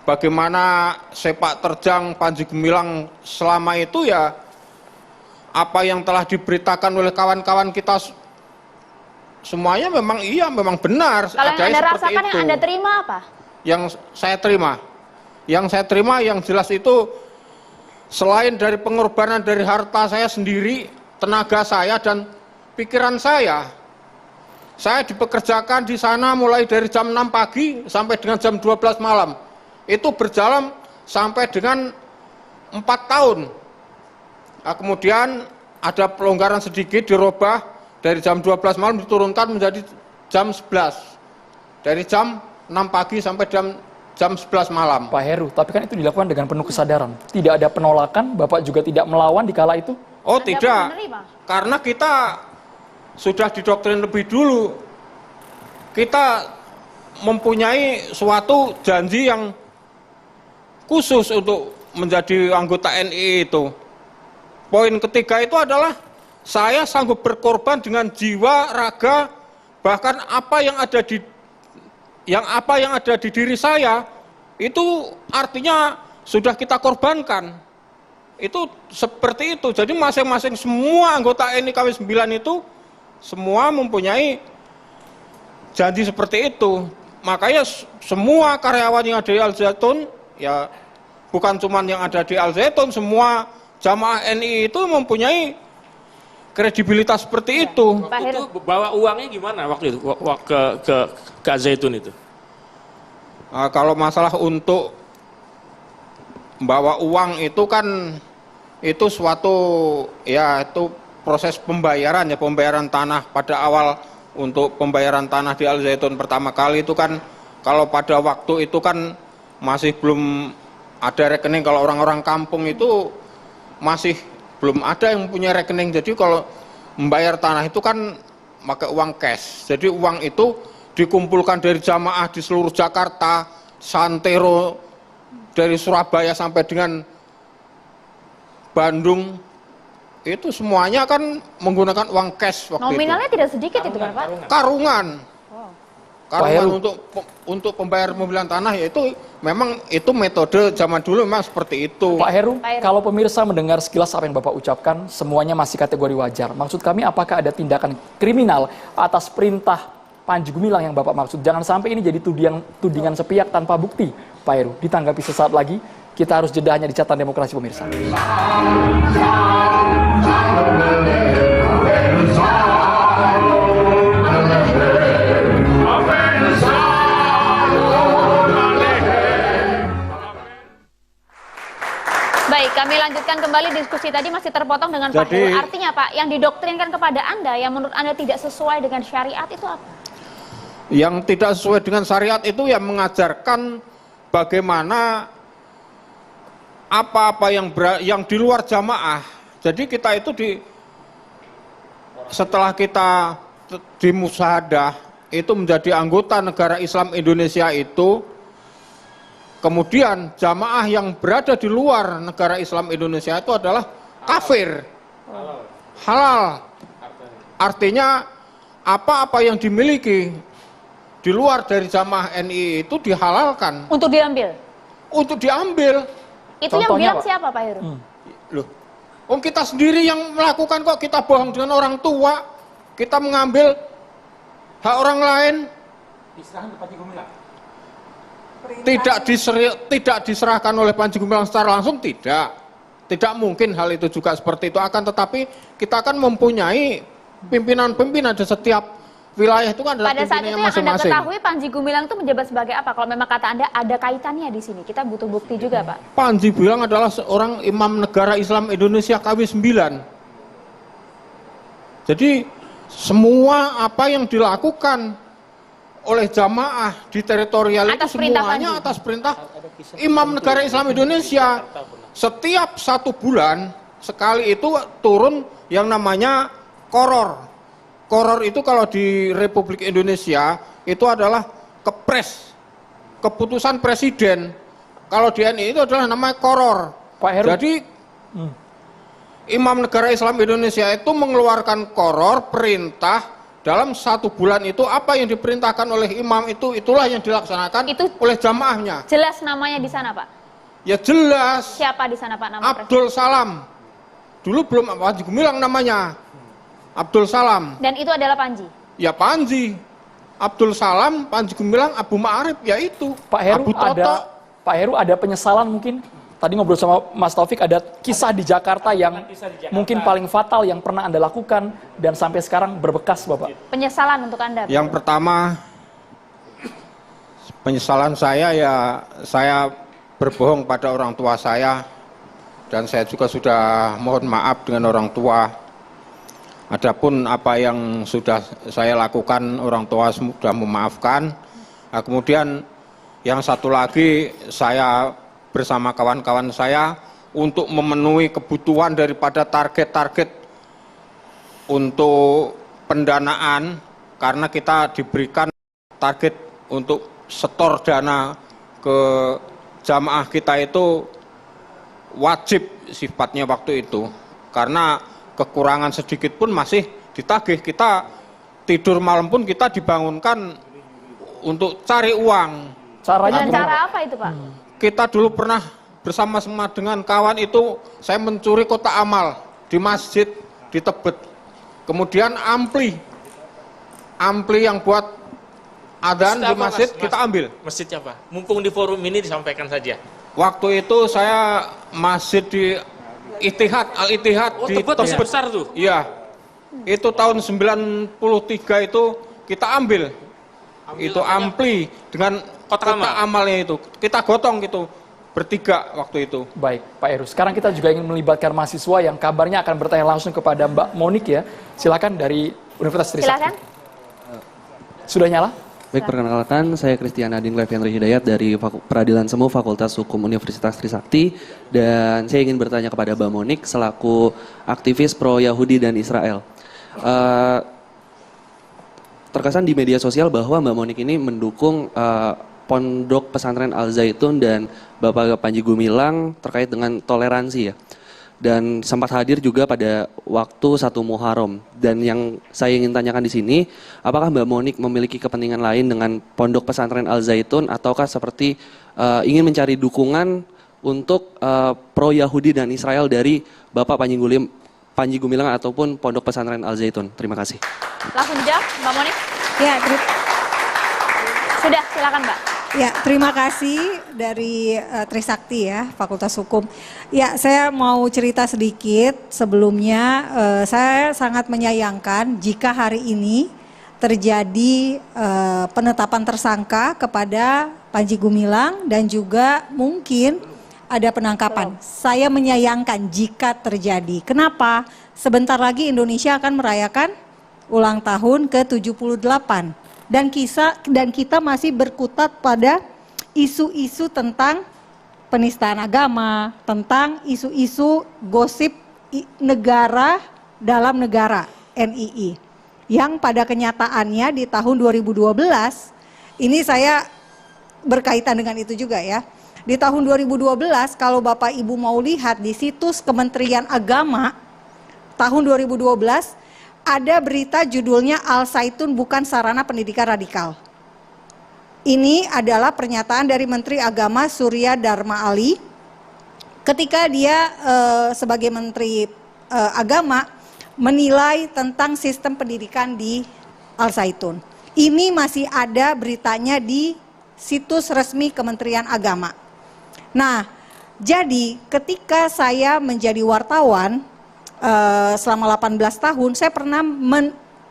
[SPEAKER 7] bagaimana sepak terjang Panji Gumilang selama itu, ya apa yang telah diberitakan oleh kawan-kawan kita semuanya memang iya, memang benar.
[SPEAKER 4] Kalau yang
[SPEAKER 7] adanya
[SPEAKER 4] Anda
[SPEAKER 7] seperti
[SPEAKER 4] rasakan, yang
[SPEAKER 7] itu.
[SPEAKER 4] Anda terima apa?
[SPEAKER 7] Yang saya terima yang jelas itu selain dari pengorbanan dari harta saya sendiri, tenaga saya dan pikiran saya dipekerjakan di sana mulai dari jam 6 pagi sampai dengan jam 12 malam. Itu berjalan sampai dengan 4 tahun. Nah, kemudian ada pelonggaran sedikit, dirubah dari jam 12 malam diturunkan menjadi jam 11. Dari jam 6 pagi sampai jam 11 malam.
[SPEAKER 2] Pak Heru, tapi kan itu dilakukan dengan penuh kesadaran. Tidak ada penolakan, Bapak juga tidak melawan di kala itu?
[SPEAKER 7] Oh
[SPEAKER 4] Anda
[SPEAKER 7] tidak,
[SPEAKER 4] pun menerima?
[SPEAKER 7] karena kita sudah didoktrin lebih dulu. Kita mempunyai suatu janji yang khusus untuk menjadi anggota NI itu. Poin ketiga itu adalah saya sanggup berkorban dengan jiwa, raga, bahkan apa yang ada di diri saya itu artinya sudah kita korbankan. Itu seperti itu. Jadi masing-masing semua anggota NI KW 9 itu semua mempunyai janji seperti itu. Makanya semua karyawan yang ada di Al Zaitun, ya bukan cuma yang ada di Al Zaitun, semua jamaah NI itu mempunyai kredibilitas seperti itu.
[SPEAKER 4] Pak
[SPEAKER 1] Itu
[SPEAKER 4] Heru.
[SPEAKER 1] bawa uangnya gimana waktu itu ke Al Zaitun itu?
[SPEAKER 7] Nah, kalau masalah untuk bawa uang itu kan itu suatu ya itu proses pembayaran ya, pembayaran tanah pada awal. Untuk pembayaran tanah di Al Zaitun pertama kali itu kan kalau pada waktu itu kan masih belum ada rekening. Kalau orang-orang kampung itu masih belum ada yang punya rekening. Jadi kalau membayar tanah itu kan pakai uang cash. Jadi uang itu dikumpulkan dari jamaah di seluruh Jakarta, santero dari Surabaya sampai dengan Bandung. Itu semuanya kan menggunakan uang cash waktu
[SPEAKER 4] Nominalnya
[SPEAKER 7] itu.
[SPEAKER 4] tidak sedikit itu kan Pak?
[SPEAKER 7] Karungan.
[SPEAKER 2] Pak Heru.
[SPEAKER 7] Untuk pembayar pembelian tanah ya itu memang itu metode zaman dulu memang seperti itu.
[SPEAKER 2] Pak Heru,
[SPEAKER 4] Pak Heru.
[SPEAKER 2] kalau pemirsa mendengar sekilas apa yang Bapak ucapkan, semuanya masih kategori wajar. Maksud kami, apakah ada tindakan kriminal atas perintah Panji Gumilang yang Bapak maksud? Jangan sampai ini jadi tudingan sepihak tanpa bukti, Pak Heru. Ditanggapi sesaat lagi, kita harus jeda hanya di Catatan Demokrasi pemirsa.
[SPEAKER 4] Baik, kami lanjutkan kembali diskusi tadi masih terpotong dengan Pak
[SPEAKER 7] Jadi-
[SPEAKER 4] Heru. Artinya Pak, yang didoktrinkan kepada Anda yang menurut Anda tidak sesuai dengan syariat itu apa?
[SPEAKER 7] Yang tidak sesuai dengan syariat itu yang mengajarkan bagaimana apa-apa yang di luar jamaah. Jadi kita itu setelah kita di musyahadah itu menjadi anggota negara Islam Indonesia itu, kemudian jamaah yang berada di luar negara Islam Indonesia itu adalah kafir, halal. Artinya apa-apa yang dimiliki di luar dari jamaah NI itu dihalalkan
[SPEAKER 4] Untuk diambil.
[SPEAKER 7] untuk diambil.
[SPEAKER 4] Itu yang
[SPEAKER 2] Contohnya,
[SPEAKER 4] bilang
[SPEAKER 2] Pak?
[SPEAKER 4] siapa Pak Heru?
[SPEAKER 7] Loh, kita sendiri yang melakukan kok, kita bohong dengan orang tua, kita mengambil hak orang lain. Tidak diserahkan oleh Panji Gumilang secara langsung, tidak mungkin hal itu juga seperti itu. Akan tetapi kita akan mempunyai pimpinan-pimpinan di setiap wilayah itu kan adalah
[SPEAKER 4] Pada saat itu
[SPEAKER 7] pimpinannya
[SPEAKER 4] yang Anda
[SPEAKER 7] masing-masing.
[SPEAKER 4] ketahui Panji Gumilang itu menjabat sebagai apa? Kalau memang kata Anda ada kaitannya di sini, kita butuh bukti juga Pak.
[SPEAKER 7] Panji Gumilang adalah seorang imam negara Islam Indonesia KW 9. Jadi semua apa yang dilakukan oleh jamaah di teritorial
[SPEAKER 4] Atas
[SPEAKER 7] itu
[SPEAKER 4] perintah
[SPEAKER 7] semuanya
[SPEAKER 4] Panji.
[SPEAKER 7] atas perintah imam negara Islam Indonesia. Setiap 1 bulan sekali itu turun yang namanya koror. Koror itu kalau di Republik Indonesia itu adalah kepres, keputusan presiden. Kalau di NI itu adalah namanya koror.
[SPEAKER 2] Pak Heru.
[SPEAKER 7] Jadi imam negara Islam Indonesia itu mengeluarkan koror perintah dalam 1 bulan itu apa yang diperintahkan oleh imam itu itulah yang dilaksanakan
[SPEAKER 4] Itu-
[SPEAKER 7] oleh jamaahnya.
[SPEAKER 4] Jelas namanya di sana Pak.
[SPEAKER 7] Ya jelas.
[SPEAKER 4] Siapa di sana Pak nama presiden?
[SPEAKER 7] Abdul Salam. Dulu belum Panji Gumilang namanya. Abdul Salam.
[SPEAKER 4] Dan itu adalah Panji.
[SPEAKER 7] ya Panji Abdul Salam, Panji Gumilang, Abu Ma'arif, ya itu.
[SPEAKER 2] Pak Heru
[SPEAKER 7] Abu Toto.
[SPEAKER 2] Pak Heru ada penyesalan mungkin? Tadi ngobrol sama Mas Taufik, ada kisah di Jakarta yang mungkin paling fatal yang pernah Anda lakukan dan sampai sekarang berbekas, Bapak.
[SPEAKER 4] Penyesalan untuk Anda.
[SPEAKER 7] Yang pertama, penyesalan saya ya saya berbohong pada orang tua saya, dan saya juga sudah mohon maaf dengan orang tua. Adapun apa yang sudah saya lakukan, orang tua sudah memaafkan. Nah, kemudian yang satu lagi, saya bersama kawan-kawan saya untuk memenuhi kebutuhan daripada target-target untuk pendanaan, karena kita diberikan target untuk setor dana ke jamaah kita itu wajib sifatnya waktu itu, karena kekurangan sedikit pun masih ditagih. Kita tidur malam pun kita dibangunkan untuk cari uang.
[SPEAKER 2] Caranya
[SPEAKER 4] Dan cara apa itu, Pak?
[SPEAKER 7] Kita dulu pernah bersama-sama dengan kawan itu, saya mencuri kotak amal di masjid di Tebet. Kemudian ampli yang buat adzan di masjid kita ambil.
[SPEAKER 1] Masjidnya apa? Mumpung di forum ini disampaikan saja.
[SPEAKER 7] Waktu itu saya masjid di Ittihad, Al-Ittihad di
[SPEAKER 1] Tebet masih besar tuh.
[SPEAKER 7] Iya. Itu tahun 93 itu kita ambil itu ampli dengan kotak amalnya itu. Kita gotong gitu bertiga waktu itu.
[SPEAKER 2] Baik, Pak Heru. Sekarang kita juga ingin melibatkan mahasiswa yang kabarnya akan bertanya langsung kepada Mbak Monik ya. Silakan dari Universitas Trisakti.
[SPEAKER 4] Silakan.
[SPEAKER 2] Sudah nyala?
[SPEAKER 8] Baik, perkenalkan, saya Christian Adin Leviandri Hidayat dari Peradilan Semu Fakultas Hukum Universitas Trisakti, dan saya ingin bertanya kepada Mbak Monik selaku aktivis pro Yahudi dan Israel. Terkesan di media sosial bahwa Mbak Monik ini mendukung Pondok Pesantren Al Zaitun dan Bapak Panji Gumilang terkait dengan toleransi ya. Dan sempat hadir juga pada waktu 1 Muharram. Dan yang saya ingin tanyakan di sini, apakah Mbak Monik memiliki kepentingan lain dengan Pondok Pesantren Al Zaitun, ataukah seperti ingin mencari dukungan untuk pro Yahudi dan Israel dari Bapak Panji Gumilang ataupun Pondok Pesantren Al Zaitun? Terima kasih.
[SPEAKER 4] Langsung jawab, Mbak Monik.
[SPEAKER 9] Ya,
[SPEAKER 4] Sudah, silakan Mbak.
[SPEAKER 9] ya, terima kasih dari Trisakti ya, Fakultas Hukum. Ya, saya mau cerita sedikit. Sebelumnya saya sangat menyayangkan jika hari ini terjadi penetapan tersangka kepada Panji Gumilang dan juga mungkin ada penangkapan. Saya menyayangkan jika terjadi. Kenapa? Sebentar lagi Indonesia akan merayakan ulang tahun ke-78. Dan kita masih berkutat pada isu-isu tentang penistaan agama, tentang isu-isu gosip negara dalam negara, NII. Yang pada kenyataannya di tahun 2012, ini saya berkaitan dengan itu juga ya. Di tahun 2012 kalau Bapak Ibu mau lihat di situs Kementerian Agama tahun 2012, ada berita judulnya Al Zaitun bukan sarana pendidikan radikal. Ini adalah pernyataan dari Menteri Agama Surya Dharma Ali ketika dia sebagai Menteri Agama menilai tentang sistem pendidikan di Al Zaitun. Ini masih ada beritanya di situs resmi Kementerian Agama. Nah, jadi ketika saya menjadi wartawan selama 18 tahun, saya pernah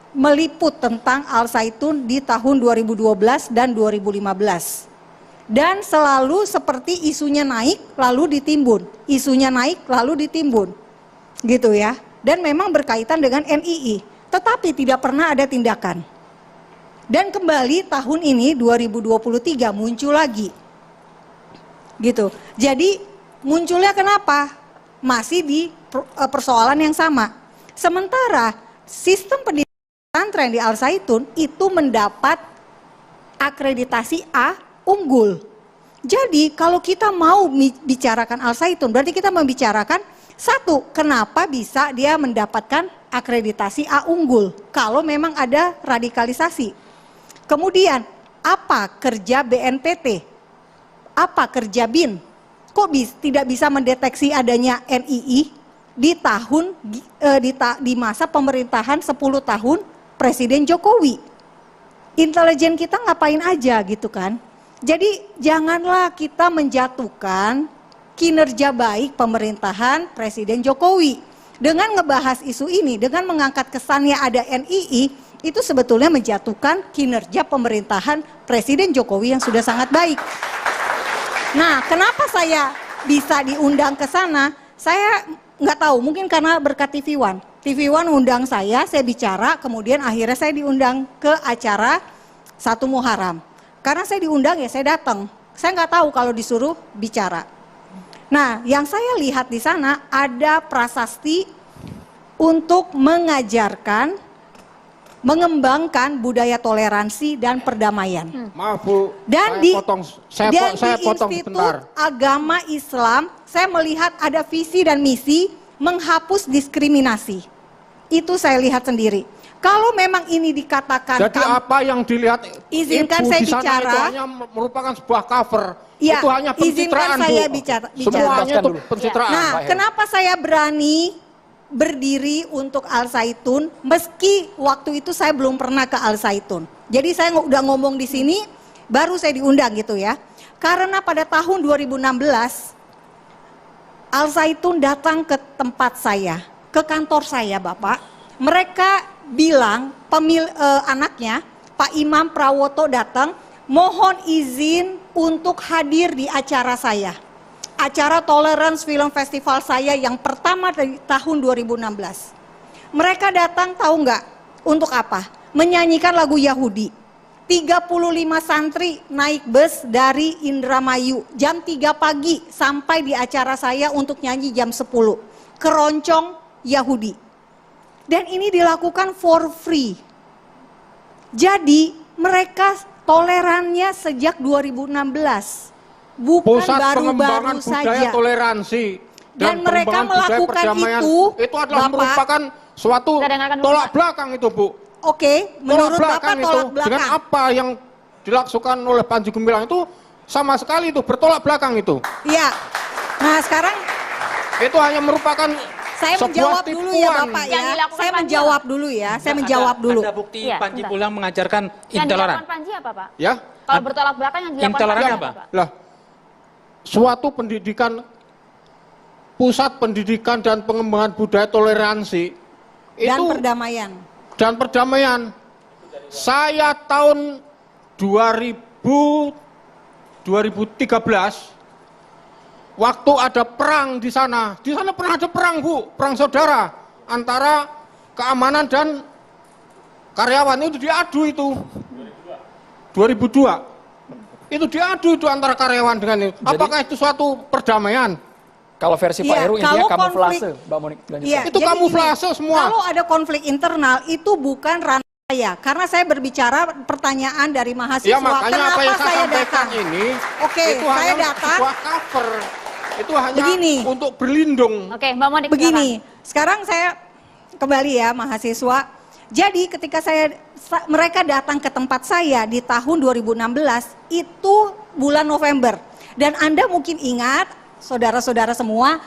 [SPEAKER 9] meliput tentang Al Zaitun di tahun 2012 dan 2015. Dan selalu seperti isunya naik lalu ditimbun, isunya naik lalu ditimbun. Gitu ya. Dan memang berkaitan dengan NII, tetapi tidak pernah ada tindakan. Dan kembali tahun ini 2023 muncul lagi. Gitu. Jadi munculnya kenapa? Masih di persoalan yang sama. Sementara sistem pendidikan pesantren di Al Zaitun itu mendapat akreditasi A unggul. Jadi kalau kita mau bicarakan Al Zaitun, berarti kita membicarakan satu, kenapa bisa dia mendapatkan akreditasi A unggul kalau memang ada radikalisasi. Kemudian apa kerja BNPT? Apa kerja BIN? Kok tidak bisa mendeteksi adanya NII di tahun di masa pemerintahan 10 tahun Presiden Jokowi. Intelijen kita ngapain aja gitu kan. Jadi janganlah kita menjatuhkan kinerja baik pemerintahan Presiden Jokowi. Dengan ngebahas isu ini, dengan mengangkat kesannya ada NII, itu sebetulnya menjatuhkan kinerja pemerintahan Presiden Jokowi yang sudah sangat baik. Nah, kenapa saya bisa diundang ke sana? Saya nggak tahu, mungkin karena berkat TV One. TV One undang saya bicara, kemudian akhirnya saya diundang ke acara 1 Muharram. Karena saya diundang ya saya datang. Saya nggak tahu kalau disuruh bicara. Nah, yang saya lihat di sana ada prasasti untuk mengajarkan, mengembangkan budaya toleransi dan perdamaian.
[SPEAKER 7] Maaf Bu,
[SPEAKER 9] Dan
[SPEAKER 7] saya potong
[SPEAKER 9] Institut
[SPEAKER 7] sebentar.
[SPEAKER 9] Agama Islam, saya melihat ada visi dan misi menghapus diskriminasi. Itu saya lihat sendiri. Kalau memang ini dikatakan,
[SPEAKER 7] Jadi apa yang dilihat
[SPEAKER 9] Izinkan
[SPEAKER 7] Ibu
[SPEAKER 9] saya
[SPEAKER 7] di sana
[SPEAKER 9] bicara.
[SPEAKER 7] itu hanya merupakan sebuah cover.
[SPEAKER 9] Ya,
[SPEAKER 7] Itu hanya
[SPEAKER 9] izinkan
[SPEAKER 7] pencitraan
[SPEAKER 9] saya
[SPEAKER 7] Bu.
[SPEAKER 9] bicara.
[SPEAKER 7] Semuanya
[SPEAKER 2] Jelaskan
[SPEAKER 7] itu
[SPEAKER 2] dulu.
[SPEAKER 7] pencitraan.
[SPEAKER 9] Nah,
[SPEAKER 2] Pak Heru.
[SPEAKER 9] kenapa saya berani berdiri untuk Al Zaitun meski waktu itu saya belum pernah ke Al Zaitun. Jadi saya udah ngomong di sini, baru saya diundang gitu ya. Karena pada tahun 2016 Al Zaitun datang ke tempat saya, ke kantor saya Bapak. Mereka bilang anaknya Pak Imam Prawoto datang, mohon izin untuk hadir di acara saya. Acara Tolerance Film Festival saya yang pertama dari tahun 2016. Mereka datang tahu nggak untuk apa? Menyanyikan lagu Yahudi. 35 santri naik bus dari Indramayu jam 3 pagi sampai di acara saya untuk nyanyi jam 10. Keroncong Yahudi. Dan ini dilakukan for free. Jadi mereka tolerannya sejak 2016. Bukan
[SPEAKER 7] Pusat pengembangan
[SPEAKER 9] baru-baru
[SPEAKER 7] budaya
[SPEAKER 9] saja.
[SPEAKER 7] toleransi
[SPEAKER 9] Dan mereka
[SPEAKER 7] pengembangan budaya
[SPEAKER 9] melakukan
[SPEAKER 7] perdamaian
[SPEAKER 9] itu,
[SPEAKER 7] adalah
[SPEAKER 9] Bapak.
[SPEAKER 7] merupakan suatu
[SPEAKER 4] Kita dengarkan dulu,
[SPEAKER 7] tolak
[SPEAKER 4] Pak.
[SPEAKER 7] belakang itu Bu.
[SPEAKER 9] Oke, menurut Bapak
[SPEAKER 7] itu
[SPEAKER 9] tolak
[SPEAKER 7] dengan
[SPEAKER 9] belakang.
[SPEAKER 7] apa yang dilakukan oleh Panji Gumilang itu sama sekali itu bertolak belakang itu.
[SPEAKER 9] Iya. Nah sekarang
[SPEAKER 7] Itu hanya merupakan
[SPEAKER 9] saya
[SPEAKER 7] sebuah
[SPEAKER 9] menjawab dulu ya
[SPEAKER 7] tipuan.
[SPEAKER 9] Bapak
[SPEAKER 4] Yang
[SPEAKER 9] ya.
[SPEAKER 4] dilakukan
[SPEAKER 9] Saya
[SPEAKER 4] Panji
[SPEAKER 9] menjawab dulu ya. Saya menjawab dulu.
[SPEAKER 3] Ada bukti
[SPEAKER 4] Iya,
[SPEAKER 3] Panji
[SPEAKER 4] sebentar.
[SPEAKER 3] Gumilang mengajarkan
[SPEAKER 4] Yang
[SPEAKER 3] intoleran.
[SPEAKER 4] dilakukan Panji apa Pak?
[SPEAKER 7] Ya,
[SPEAKER 4] Kalau bertolak belakang yang dilakukan
[SPEAKER 3] Intoleran
[SPEAKER 4] Panji
[SPEAKER 3] apa?
[SPEAKER 4] Pak?
[SPEAKER 7] lah suatu pendidikan, pusat pendidikan dan pengembangan budaya toleransi
[SPEAKER 9] Dan
[SPEAKER 7] itu
[SPEAKER 9] perdamaian.
[SPEAKER 7] dan perdamaian. Saya tahun 2013 waktu ada perang di sana pernah ada perang Bu, perang saudara antara keamanan dan karyawan, itu diadu itu 2002 itu diadu itu antara karyawan dengan itu. Apakah itu suatu perdamaian?
[SPEAKER 2] Kalau versi Pak
[SPEAKER 9] Iya,
[SPEAKER 2] Heru intinya
[SPEAKER 9] kalau
[SPEAKER 2] kamuflase,
[SPEAKER 9] konflik-
[SPEAKER 2] Mbak Monik. lanjutkan.
[SPEAKER 9] Iya,
[SPEAKER 7] Itu
[SPEAKER 9] jadi
[SPEAKER 7] kamuflase
[SPEAKER 9] gini,
[SPEAKER 7] semua.
[SPEAKER 9] Kalau ada konflik internal itu bukan ranah saya. Karena saya berbicara pertanyaan dari mahasiswa.
[SPEAKER 7] Ya makanya
[SPEAKER 9] Kenapa
[SPEAKER 7] apa yang saya
[SPEAKER 9] saya
[SPEAKER 7] sampaikan
[SPEAKER 9] datang?
[SPEAKER 7] ini
[SPEAKER 9] Oke,
[SPEAKER 7] itu
[SPEAKER 9] saya
[SPEAKER 7] hanya
[SPEAKER 9] datang.
[SPEAKER 7] sebuah cover. Itu hanya
[SPEAKER 9] Begini.
[SPEAKER 7] untuk berlindung.
[SPEAKER 4] Oke, Mbak Monik.
[SPEAKER 9] Begini, sekarang saya kembali ya mahasiswa. Jadi ketika mereka datang ke tempat saya di tahun 2016 itu bulan November. Dan Anda mungkin ingat, saudara-saudara semua,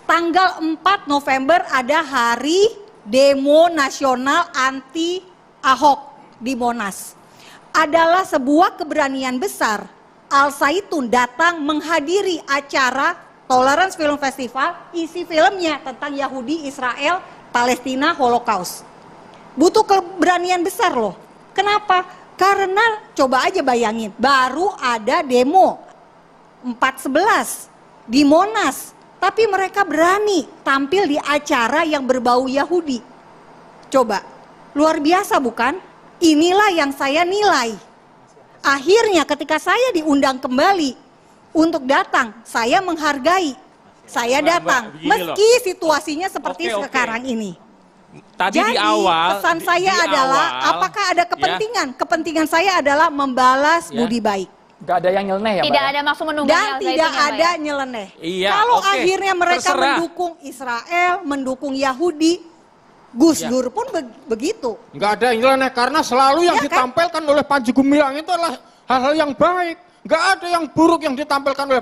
[SPEAKER 9] tanggal 4 November ada hari demo nasional anti Ahok di Monas. Adalah sebuah keberanian besar. Al Zaitun datang menghadiri acara Tolerance Film Festival, isi filmnya tentang Yahudi, Israel, Palestina, Holocaust. Butuh keberanian besar loh. Kenapa? Karena coba aja bayangin, baru ada demo 4/11 di Monas. Tapi mereka berani tampil di acara yang berbau Yahudi. Coba, luar biasa bukan? Inilah yang saya nilai. Akhirnya ketika saya diundang kembali untuk datang, saya menghargai. Saya
[SPEAKER 1] Mbak,
[SPEAKER 9] datang,
[SPEAKER 1] begini
[SPEAKER 9] meski situasinya seperti
[SPEAKER 1] Oke.
[SPEAKER 9] sekarang ini.
[SPEAKER 1] Tadi
[SPEAKER 9] Jadi
[SPEAKER 1] di awal
[SPEAKER 9] pesan saya
[SPEAKER 1] di
[SPEAKER 9] adalah
[SPEAKER 1] awal,
[SPEAKER 9] apakah ada
[SPEAKER 1] ya,
[SPEAKER 9] kepentingan? Kepentingan saya adalah membalas
[SPEAKER 1] Ya.
[SPEAKER 9] budi baik.
[SPEAKER 2] Nggak ada yang nyeleneh ya Mbak?
[SPEAKER 4] Tidak
[SPEAKER 2] ya?
[SPEAKER 4] ada maksud menunggangi
[SPEAKER 9] Dan
[SPEAKER 4] Al Zaitun
[SPEAKER 9] tidak
[SPEAKER 4] ya, Mbak,
[SPEAKER 9] ada
[SPEAKER 4] ya?
[SPEAKER 9] nyeleneh.
[SPEAKER 1] Iya,
[SPEAKER 9] Kalau
[SPEAKER 1] oke.
[SPEAKER 9] akhirnya mereka
[SPEAKER 1] Terserah.
[SPEAKER 9] mendukung Israel, mendukung Yahudi, Gus
[SPEAKER 1] Ya.
[SPEAKER 9] Dur pun begitu.
[SPEAKER 7] Nggak ada yang nyeleneh karena selalu yang
[SPEAKER 9] Ya kan?
[SPEAKER 7] ditampilkan oleh Panji Gumilang itu adalah hal-hal yang baik. Nggak ada yang buruk yang ditampilkan oleh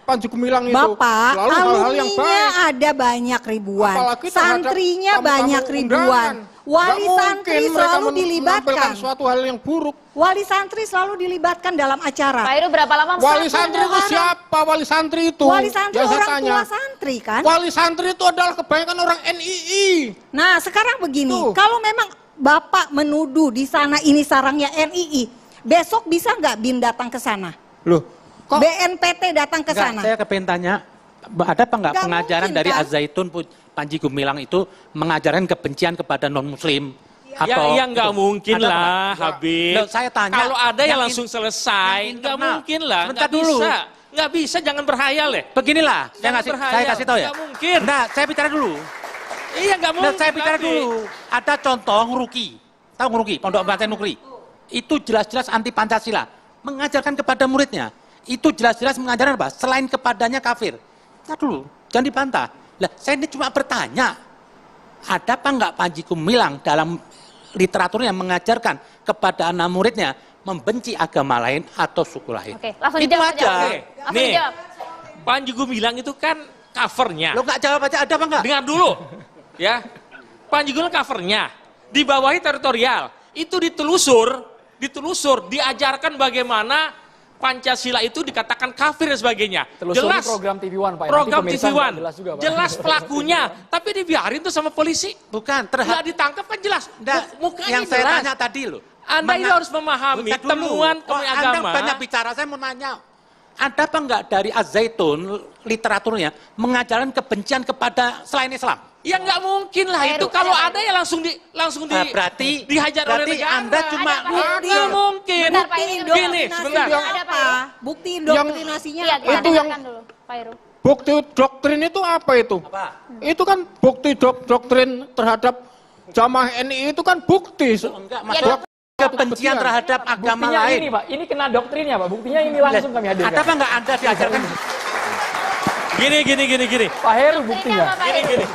[SPEAKER 7] Panji Gumilang itu.
[SPEAKER 9] Bapak,
[SPEAKER 7] Selalu hal-hal yang
[SPEAKER 9] alumninya
[SPEAKER 7] baik.
[SPEAKER 9] ada banyak ribuan,
[SPEAKER 7] Apalagi terhadap
[SPEAKER 9] santrinya
[SPEAKER 7] tamu-tamu
[SPEAKER 9] banyak ribuan.
[SPEAKER 7] undangan.
[SPEAKER 9] Wali
[SPEAKER 7] Nggak
[SPEAKER 9] santri
[SPEAKER 7] mungkin mereka
[SPEAKER 9] selalu
[SPEAKER 7] menampilkan
[SPEAKER 9] dilibatkan.
[SPEAKER 7] suatu hal yang buruk.
[SPEAKER 9] Wali santri selalu dilibatkan dalam acara.
[SPEAKER 4] Pak Heru berapa lama?
[SPEAKER 7] Wali
[SPEAKER 9] Satu
[SPEAKER 7] santri itu
[SPEAKER 9] orang.
[SPEAKER 7] siapa wali santri itu?
[SPEAKER 9] Wali santri
[SPEAKER 7] Yang saya
[SPEAKER 9] orang
[SPEAKER 7] tanya.
[SPEAKER 9] tua santri kan?
[SPEAKER 7] Wali santri itu adalah kebanyakan orang NII.
[SPEAKER 9] Nah sekarang begini,
[SPEAKER 7] Tuh.
[SPEAKER 9] kalau memang Bapak menuduh di sana ini sarangnya NII, besok bisa nggak BIN datang ke sana?
[SPEAKER 7] Loh, kok
[SPEAKER 9] BNPT datang ke
[SPEAKER 3] Enggak,
[SPEAKER 9] sana?
[SPEAKER 3] saya kepengen tanya, ada apa enggak
[SPEAKER 9] Nggak
[SPEAKER 3] pengajaran
[SPEAKER 9] mungkin,
[SPEAKER 3] dari
[SPEAKER 9] kan?
[SPEAKER 3] Al-Zaitun Panji Gumilang itu mengajarkan kebencian kepada non-muslim?
[SPEAKER 1] Ya nggak
[SPEAKER 3] itu?
[SPEAKER 1] mungkin
[SPEAKER 3] Ada apa
[SPEAKER 1] lah,
[SPEAKER 3] enggak?
[SPEAKER 1] Habib.
[SPEAKER 3] Loh, saya tanya,
[SPEAKER 1] Kalau ada yang
[SPEAKER 3] yang
[SPEAKER 1] langsung selesai,
[SPEAKER 3] yang
[SPEAKER 1] nggak
[SPEAKER 3] internal.
[SPEAKER 1] mungkin lah,
[SPEAKER 3] Sebentar
[SPEAKER 1] nggak
[SPEAKER 3] dulu.
[SPEAKER 1] bisa. Nggak bisa, jangan berhayal ya.
[SPEAKER 3] Beginilah,
[SPEAKER 1] Jangan
[SPEAKER 3] saya
[SPEAKER 1] berhayal,
[SPEAKER 3] kasih tahu ya.
[SPEAKER 1] nggak mungkin.
[SPEAKER 3] Nah, saya bicara dulu.
[SPEAKER 1] Iya nggak mungkin.
[SPEAKER 3] Nah, saya bicara
[SPEAKER 1] Habib.
[SPEAKER 3] dulu. Ada contoh Nguruki. Tahu Nguruki, Pondok Pesantren Negeri. Itu jelas-jelas anti Pancasila. Mengajarkan kepada muridnya. Itu jelas-jelas mengajarkan apa? Selain kepadanya kafir. Nah dulu, jangan dibantah. Lah, saya ini cuma bertanya. Ada apa enggak Panji Gumilang dalam literaturnya mengajarkan kepada anak muridnya membenci agama lain atau suku lain?
[SPEAKER 4] Oke, langsung
[SPEAKER 3] Itu
[SPEAKER 4] dijawab
[SPEAKER 3] aja.
[SPEAKER 4] aja.
[SPEAKER 1] Oke,
[SPEAKER 4] Langsung
[SPEAKER 1] nih.
[SPEAKER 4] dijawab.
[SPEAKER 1] Panji Gumilang itu kan covernya.
[SPEAKER 3] Lo nggak jawab aja, ada apa enggak?
[SPEAKER 1] Dengar dulu, ya. Panji Gumilang covernya, di bawahi teritorial, itu ditelusur, diajarkan bagaimana Pancasila itu dikatakan kafir dan sebagainya.
[SPEAKER 2] Telusuri
[SPEAKER 1] Jelas
[SPEAKER 2] program TV One, Pak. Nanti
[SPEAKER 1] program
[SPEAKER 2] pemirsa
[SPEAKER 1] TV One,
[SPEAKER 2] nggak jelas juga, Pak.
[SPEAKER 1] jelas pelakunya, tapi dibiarin tuh sama polisi.
[SPEAKER 3] Bukan,
[SPEAKER 1] Nggak ditangkap kan jelas. Mukanya
[SPEAKER 3] yang saya
[SPEAKER 1] jelas.
[SPEAKER 3] tanya tadi loh.
[SPEAKER 1] Anda itu harus memahami
[SPEAKER 3] Bentar dulu.
[SPEAKER 1] temuan
[SPEAKER 3] Oh,
[SPEAKER 1] agama.
[SPEAKER 3] Anda banyak bicara, saya mau nanya. Ada apa enggak dari Az-Zaitun literaturnya mengajarkan kebencian kepada selain Islam?
[SPEAKER 1] Ya nggak mungkin lah itu.
[SPEAKER 4] Heru,
[SPEAKER 1] Kalau
[SPEAKER 4] ada,
[SPEAKER 1] ada ya langsung
[SPEAKER 3] berarti
[SPEAKER 1] dihajar oleh
[SPEAKER 3] berarti
[SPEAKER 1] negara.
[SPEAKER 3] Anda cuma
[SPEAKER 4] Ada, Pak.
[SPEAKER 1] Nggak mungkin.
[SPEAKER 4] Bentar, Pak, ini
[SPEAKER 1] Gini,
[SPEAKER 9] Indoktrinasi
[SPEAKER 1] sebentar.
[SPEAKER 9] itu
[SPEAKER 4] Ada, Pak
[SPEAKER 9] apa?
[SPEAKER 4] Heru.
[SPEAKER 9] Bukti indoktrinasinya
[SPEAKER 4] Iya,
[SPEAKER 9] apa?
[SPEAKER 4] kita
[SPEAKER 7] Itu yang-
[SPEAKER 4] dengarkan dulu, Pak Heru.
[SPEAKER 7] bukti doktrin itu apa itu?
[SPEAKER 3] apa?
[SPEAKER 7] Itu kan bukti doktrin terhadap jamaah NII itu kan bukti.
[SPEAKER 3] Enggak,
[SPEAKER 4] Ya,
[SPEAKER 3] masalah kebencian terhadap agama
[SPEAKER 2] Buktinya
[SPEAKER 3] lain.
[SPEAKER 2] ini, Pak. Ini kena doktrinnya, Pak. Buktinya ini langsung kami hadirkan.
[SPEAKER 3] Ada apa enggak Anda diajarkan?
[SPEAKER 1] Gini.
[SPEAKER 2] Pak Heru buktinya.
[SPEAKER 4] Buktinya apa, Pak Heru?
[SPEAKER 1] Gini.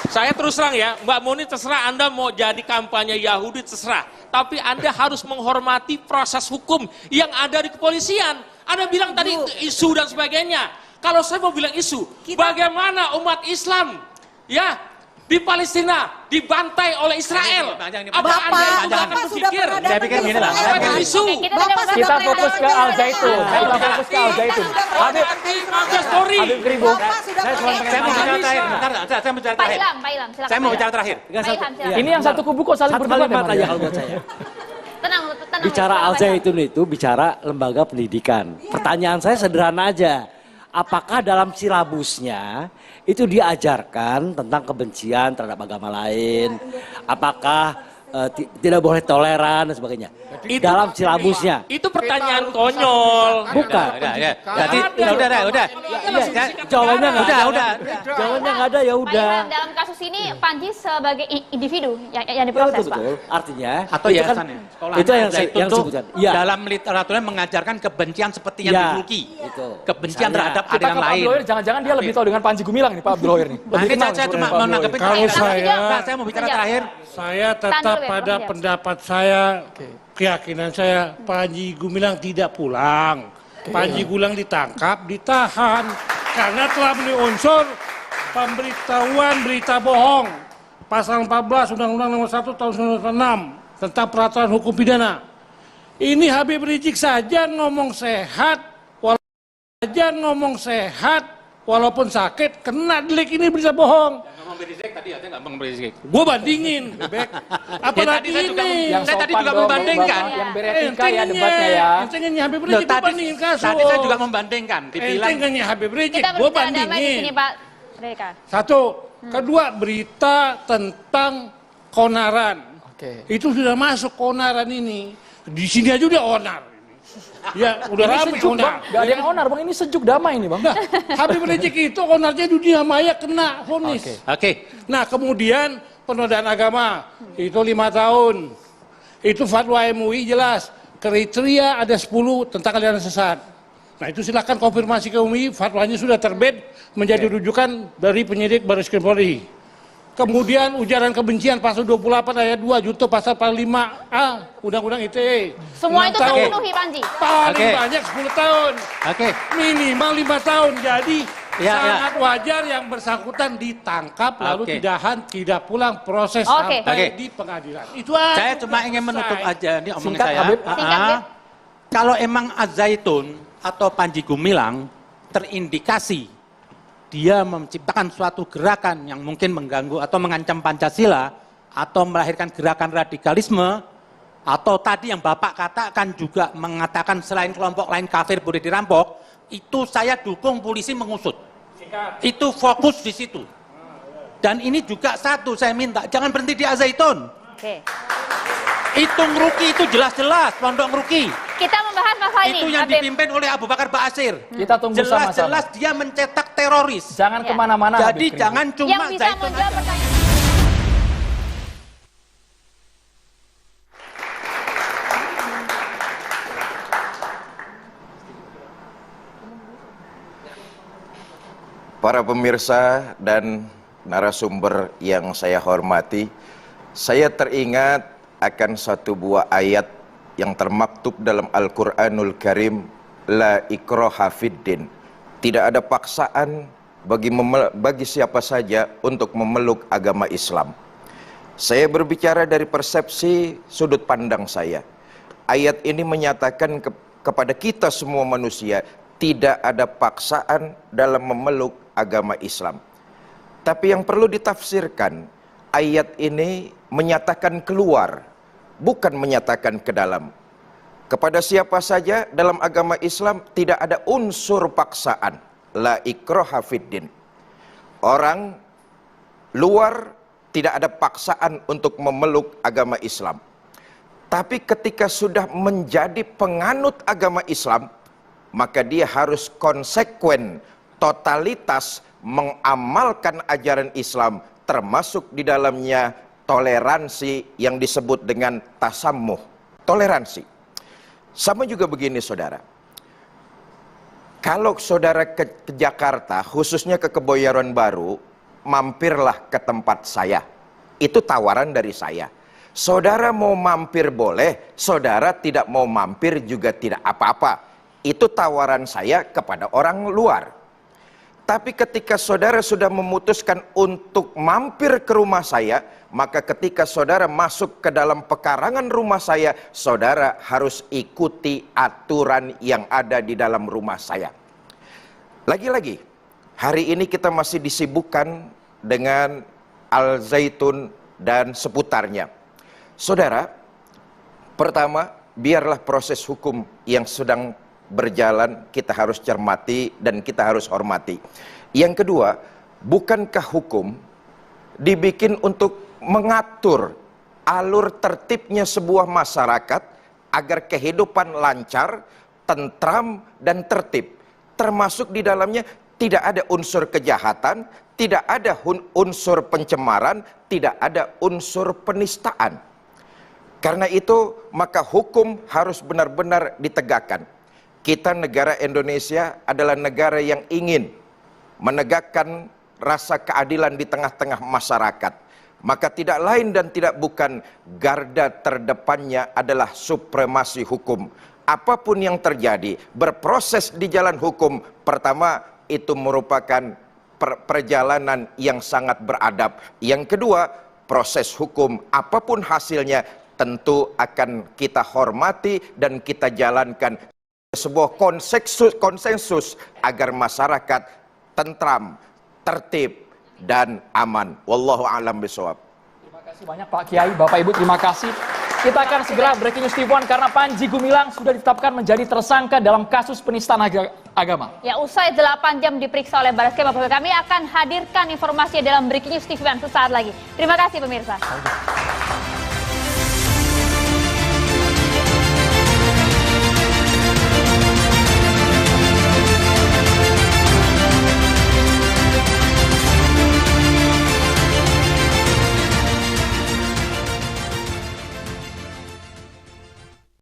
[SPEAKER 1] Saya terus terang ya, Mbak Muni terserah Anda mau jadi kampanye Yahudi terserah. Tapi Anda harus menghormati proses hukum yang ada di kepolisian. Anda bilang tadi isu dan sebagainya. Kalau saya mau bilang isu, bagaimana umat Islam ya di Palestina dibantai oleh Israel?
[SPEAKER 3] Panjang ini,
[SPEAKER 1] Apa
[SPEAKER 9] Bapak,
[SPEAKER 1] Anda juga
[SPEAKER 9] Bapak
[SPEAKER 1] akan
[SPEAKER 9] sudah
[SPEAKER 1] berpikir?
[SPEAKER 9] pernah
[SPEAKER 3] Saya
[SPEAKER 9] datang
[SPEAKER 3] pikir
[SPEAKER 9] ke
[SPEAKER 3] gini lah,
[SPEAKER 9] Israel,
[SPEAKER 3] saya
[SPEAKER 1] Apa
[SPEAKER 9] kan?
[SPEAKER 1] isu?
[SPEAKER 4] Oke, kita
[SPEAKER 9] Bapak
[SPEAKER 4] sudah
[SPEAKER 2] Kita
[SPEAKER 4] pernah
[SPEAKER 2] fokus ke
[SPEAKER 4] datang
[SPEAKER 2] Al-Zaitun. Kita fokus ke Al-Zaitun. Habib,
[SPEAKER 1] Anti Mabes Polri.
[SPEAKER 2] Habib Kribo.
[SPEAKER 9] Bapak sudah
[SPEAKER 2] Saya cuma
[SPEAKER 9] pernah-
[SPEAKER 2] pengen
[SPEAKER 3] Saya mau
[SPEAKER 2] tanya.
[SPEAKER 3] bicara terakhir. Bentar, saya mau bicara
[SPEAKER 4] Pak
[SPEAKER 3] terakhir.
[SPEAKER 4] Ilham, silakan.
[SPEAKER 3] Saya mau
[SPEAKER 4] Pak
[SPEAKER 3] bicara
[SPEAKER 4] Ilham.
[SPEAKER 3] terakhir.
[SPEAKER 4] Pak Ilham, silakan.
[SPEAKER 2] Ini yang satu kubu kok saling
[SPEAKER 6] Satu
[SPEAKER 2] berdebat ya,
[SPEAKER 6] kalimat
[SPEAKER 2] Pak?
[SPEAKER 6] aja kalau buat saya.
[SPEAKER 4] Tenang.
[SPEAKER 6] Bicara
[SPEAKER 4] Pak Ilham.
[SPEAKER 6] Al-Zaitun itu bicara lembaga pendidikan. Pertanyaan saya sederhana aja. Apakah dalam silabusnya itu diajarkan tentang kebencian terhadap agama lain? Apakah tidak boleh toleran dan sebagainya? Dalam silabusnya.
[SPEAKER 1] Itu pertanyaan konyol.
[SPEAKER 6] Bukan.
[SPEAKER 3] Ya. Berarti udah.
[SPEAKER 6] Iya, jawabannya nggak ada.
[SPEAKER 3] Udah.
[SPEAKER 6] Jawabannya nggak ada ya
[SPEAKER 4] Pak
[SPEAKER 6] udah.
[SPEAKER 4] Ilham, dalam kasus ini Panji sebagai individu yang
[SPEAKER 6] Ya,
[SPEAKER 4] diproses, Pak.
[SPEAKER 6] betul. Artinya
[SPEAKER 3] Atau
[SPEAKER 6] itu kan
[SPEAKER 3] yayasannya. Sekolah
[SPEAKER 6] itu yang saya
[SPEAKER 3] Zaitun
[SPEAKER 6] yang
[SPEAKER 3] tuh
[SPEAKER 6] sebutkan. Iya.
[SPEAKER 3] dalam literaturnya mengajarkan kebencian seperti yang
[SPEAKER 6] Ya,
[SPEAKER 3] dijuluki.
[SPEAKER 6] itu.
[SPEAKER 3] Kebencian
[SPEAKER 6] Misalnya.
[SPEAKER 3] terhadap
[SPEAKER 2] Kita
[SPEAKER 3] aliran
[SPEAKER 2] ke Pak
[SPEAKER 3] lain.
[SPEAKER 2] Abdul Hoir, jangan-jangan dia lebih tahu dengan Panji Gumilang nih, Pak Abdul Hoir nih.
[SPEAKER 3] Nah,
[SPEAKER 2] Lebih
[SPEAKER 3] ini
[SPEAKER 2] kenal
[SPEAKER 3] saya
[SPEAKER 2] nih
[SPEAKER 3] cuma
[SPEAKER 2] Pak Abdul Hoir.
[SPEAKER 3] menanggapi.
[SPEAKER 7] Kalau
[SPEAKER 3] Nah, saya mau bicara terakhir.
[SPEAKER 7] Saya tetap
[SPEAKER 4] Tahan dulu ya,
[SPEAKER 7] pada
[SPEAKER 4] Prof.
[SPEAKER 7] pendapat saya, keyakinan saya, Panji Gumilang tidak pulang. Panji Gumilang ditangkap, ditahan, karena telah memenuhi unsur pemberitahuan berita bohong. Pasal 14 Undang-Undang Nomor 1 Tahun 1996 tentang peraturan hukum pidana. Ini Habib Rizik saja ngomong sehat, walaupun sakit, kena delik ini berita bohong.
[SPEAKER 3] Ngomong berisik tadi, ada nggak ngomong berisik?
[SPEAKER 7] Gue bandingin, Bebek. Apalagi
[SPEAKER 3] tadi saya juga
[SPEAKER 7] ini.
[SPEAKER 2] Yang
[SPEAKER 3] Saya tadi
[SPEAKER 2] sopan
[SPEAKER 3] juga
[SPEAKER 2] dong,
[SPEAKER 3] membandingkan.
[SPEAKER 2] Bapak. Yang beretika ya debatnya ya.
[SPEAKER 7] Entengnya Habib
[SPEAKER 3] Loh,
[SPEAKER 7] Rizik, gue
[SPEAKER 3] tadi
[SPEAKER 7] bandingin kasus.
[SPEAKER 3] saya juga membandingkan. Dibilang
[SPEAKER 7] Entengnya Habib Rizik,
[SPEAKER 4] Kita
[SPEAKER 7] gue
[SPEAKER 4] berbicara damai di sini,
[SPEAKER 7] bandingin.
[SPEAKER 4] Pak Reka.
[SPEAKER 7] Satu. Kedua, berita tentang keonaran.
[SPEAKER 2] Oke.
[SPEAKER 7] Itu sudah masuk keonaran ini. Di sini aja udah onar. Ya, udah
[SPEAKER 2] Ini
[SPEAKER 7] rame
[SPEAKER 2] sejuk,
[SPEAKER 7] onar.
[SPEAKER 2] Bang. Gak ada yang onar, Bang. Ini sejuk damai ini, Bang.
[SPEAKER 7] Nah, Habib Rizik itu onarnya dunia maya kena vonis.
[SPEAKER 2] Oke.
[SPEAKER 3] Oke.
[SPEAKER 7] Nah, kemudian penodaan agama itu 5 tahun. Itu fatwa MUI jelas. Kriteria ada 10 tentang aliran sesat. Nah, itu silakan konfirmasi ke MUI, fatwanya sudah terbit menjadi rujukan dari penyidik Barreskrim Polri. Kemudian ujaran kebencian pasal 28 ayat 2 junto pasal 45A Undang-Undang ITE.
[SPEAKER 4] Semua itu
[SPEAKER 7] 6 tahun.
[SPEAKER 4] terpenuhi, Panji.
[SPEAKER 7] Paling
[SPEAKER 3] Oke.
[SPEAKER 7] banyak 10 tahun.
[SPEAKER 3] Oke.
[SPEAKER 7] Minimal 5 tahun. Jadi
[SPEAKER 5] sangat wajar yang bersangkutan ditangkap lalu tidak pulang proses sampai di pengadilan. Itu aja.
[SPEAKER 3] Saya cuma ingin menutup aja ini omongan
[SPEAKER 2] Singkat,
[SPEAKER 3] saya.
[SPEAKER 2] Habib.
[SPEAKER 4] Singkat, Habib.
[SPEAKER 3] Kalau emang Al-Zaitun atau Panji Gumilang terindikasi dia menciptakan suatu gerakan yang mungkin mengganggu atau mengancam Pancasila atau melahirkan gerakan radikalisme atau tadi yang Bapak katakan juga mengatakan selain kelompok lain kafir boleh dirampok, itu saya dukung polisi mengusut. Itu fokus di situ. Dan ini juga satu saya minta, jangan berhenti di Al-Zaitun. Itu Ngeruki itu jelas-jelas Pondok Ngeruki.
[SPEAKER 4] Kita membahas masalah ini.
[SPEAKER 3] Itu yang
[SPEAKER 4] Habib.
[SPEAKER 3] dipimpin oleh Abu Bakar Ba'asyir.
[SPEAKER 2] Kita tunggu sama-sama.
[SPEAKER 3] Jelas-jelas dia mencetak teroris.
[SPEAKER 2] Jangan kemana-mana.
[SPEAKER 3] Jadi
[SPEAKER 2] Habib Kribo.
[SPEAKER 3] jangan cuma
[SPEAKER 4] Yang bisa
[SPEAKER 3] Zaitun
[SPEAKER 4] menjawab
[SPEAKER 3] aja.
[SPEAKER 4] pertanyaan.
[SPEAKER 10] Para pemirsa dan narasumber yang saya hormati, saya teringat akan satu buah ayat yang termaktub dalam Al-Quranul Karim, La ikraha fiddin. Tidak ada paksaan bagi siapa saja untuk memeluk agama Islam. Saya berbicara dari persepsi sudut pandang saya. Ayat ini menyatakan kepada kita semua manusia, tidak ada paksaan dalam memeluk agama Islam. Tapi yang perlu ditafsirkan, ayat ini menyatakan keluar, bukan menyatakan ke dalam. Kepada siapa saja dalam agama Islam tidak ada unsur paksaan. La ikraha fiddin. Orang luar tidak ada paksaan untuk memeluk agama Islam. Tapi ketika sudah menjadi penganut agama Islam, maka dia harus konsekuen, totalitas mengamalkan ajaran Islam, termasuk di dalamnya toleransi yang disebut dengan tasammuh. Toleransi. Sama juga begini saudara. Kalau saudara ke Jakarta, khususnya ke Kebayoran Baru, mampirlah ke tempat saya. Itu tawaran dari saya. Saudara mau mampir boleh, saudara tidak mau mampir juga tidak apa-apa. Itu tawaran saya kepada orang luar. Tapi ketika saudara sudah memutuskan untuk mampir ke rumah saya, maka ketika saudara masuk ke dalam pekarangan rumah saya, saudara harus ikuti aturan yang ada di dalam rumah saya. Lagi-lagi, hari ini kita masih disibukkan dengan Al-Zaitun dan seputarnya. Saudara, pertama, biarlah proses hukum yang sedang berjalan kita harus cermati dan kita harus hormati. Yang kedua, bukankah hukum dibikin untuk mengatur alur tertibnya sebuah masyarakat agar kehidupan lancar, tentram dan tertib. Termasuk di dalamnya tidak ada unsur kejahatan, tidak ada unsur pencemaran, tidak ada unsur penistaan. Karena itu maka hukum harus benar-benar ditegakkan. Kita negara Indonesia adalah negara yang ingin menegakkan rasa keadilan di tengah-tengah masyarakat. Maka tidak lain dan tidak bukan garda terdepannya adalah supremasi hukum. Apapun yang terjadi, berproses di jalan hukum, pertama itu merupakan perjalanan yang sangat beradab. Yang kedua, proses hukum apapun hasilnya tentu akan kita hormati dan kita jalankan. Sebuah konsensus agar masyarakat tentram, tertib dan aman. Wallahu a'lam bishawab.
[SPEAKER 2] Terima kasih banyak Pak Kiai, Bapak Ibu, terima kasih. Kita akan segera breaking news TV One karena Panji Gumilang sudah ditetapkan menjadi tersangka dalam kasus penistaan agama.
[SPEAKER 4] Ya, usai 8 jam diperiksa oleh Barreskrim, kami akan hadirkan informasi dalam breaking news TV One sesaat lagi. Terima kasih pemirsa.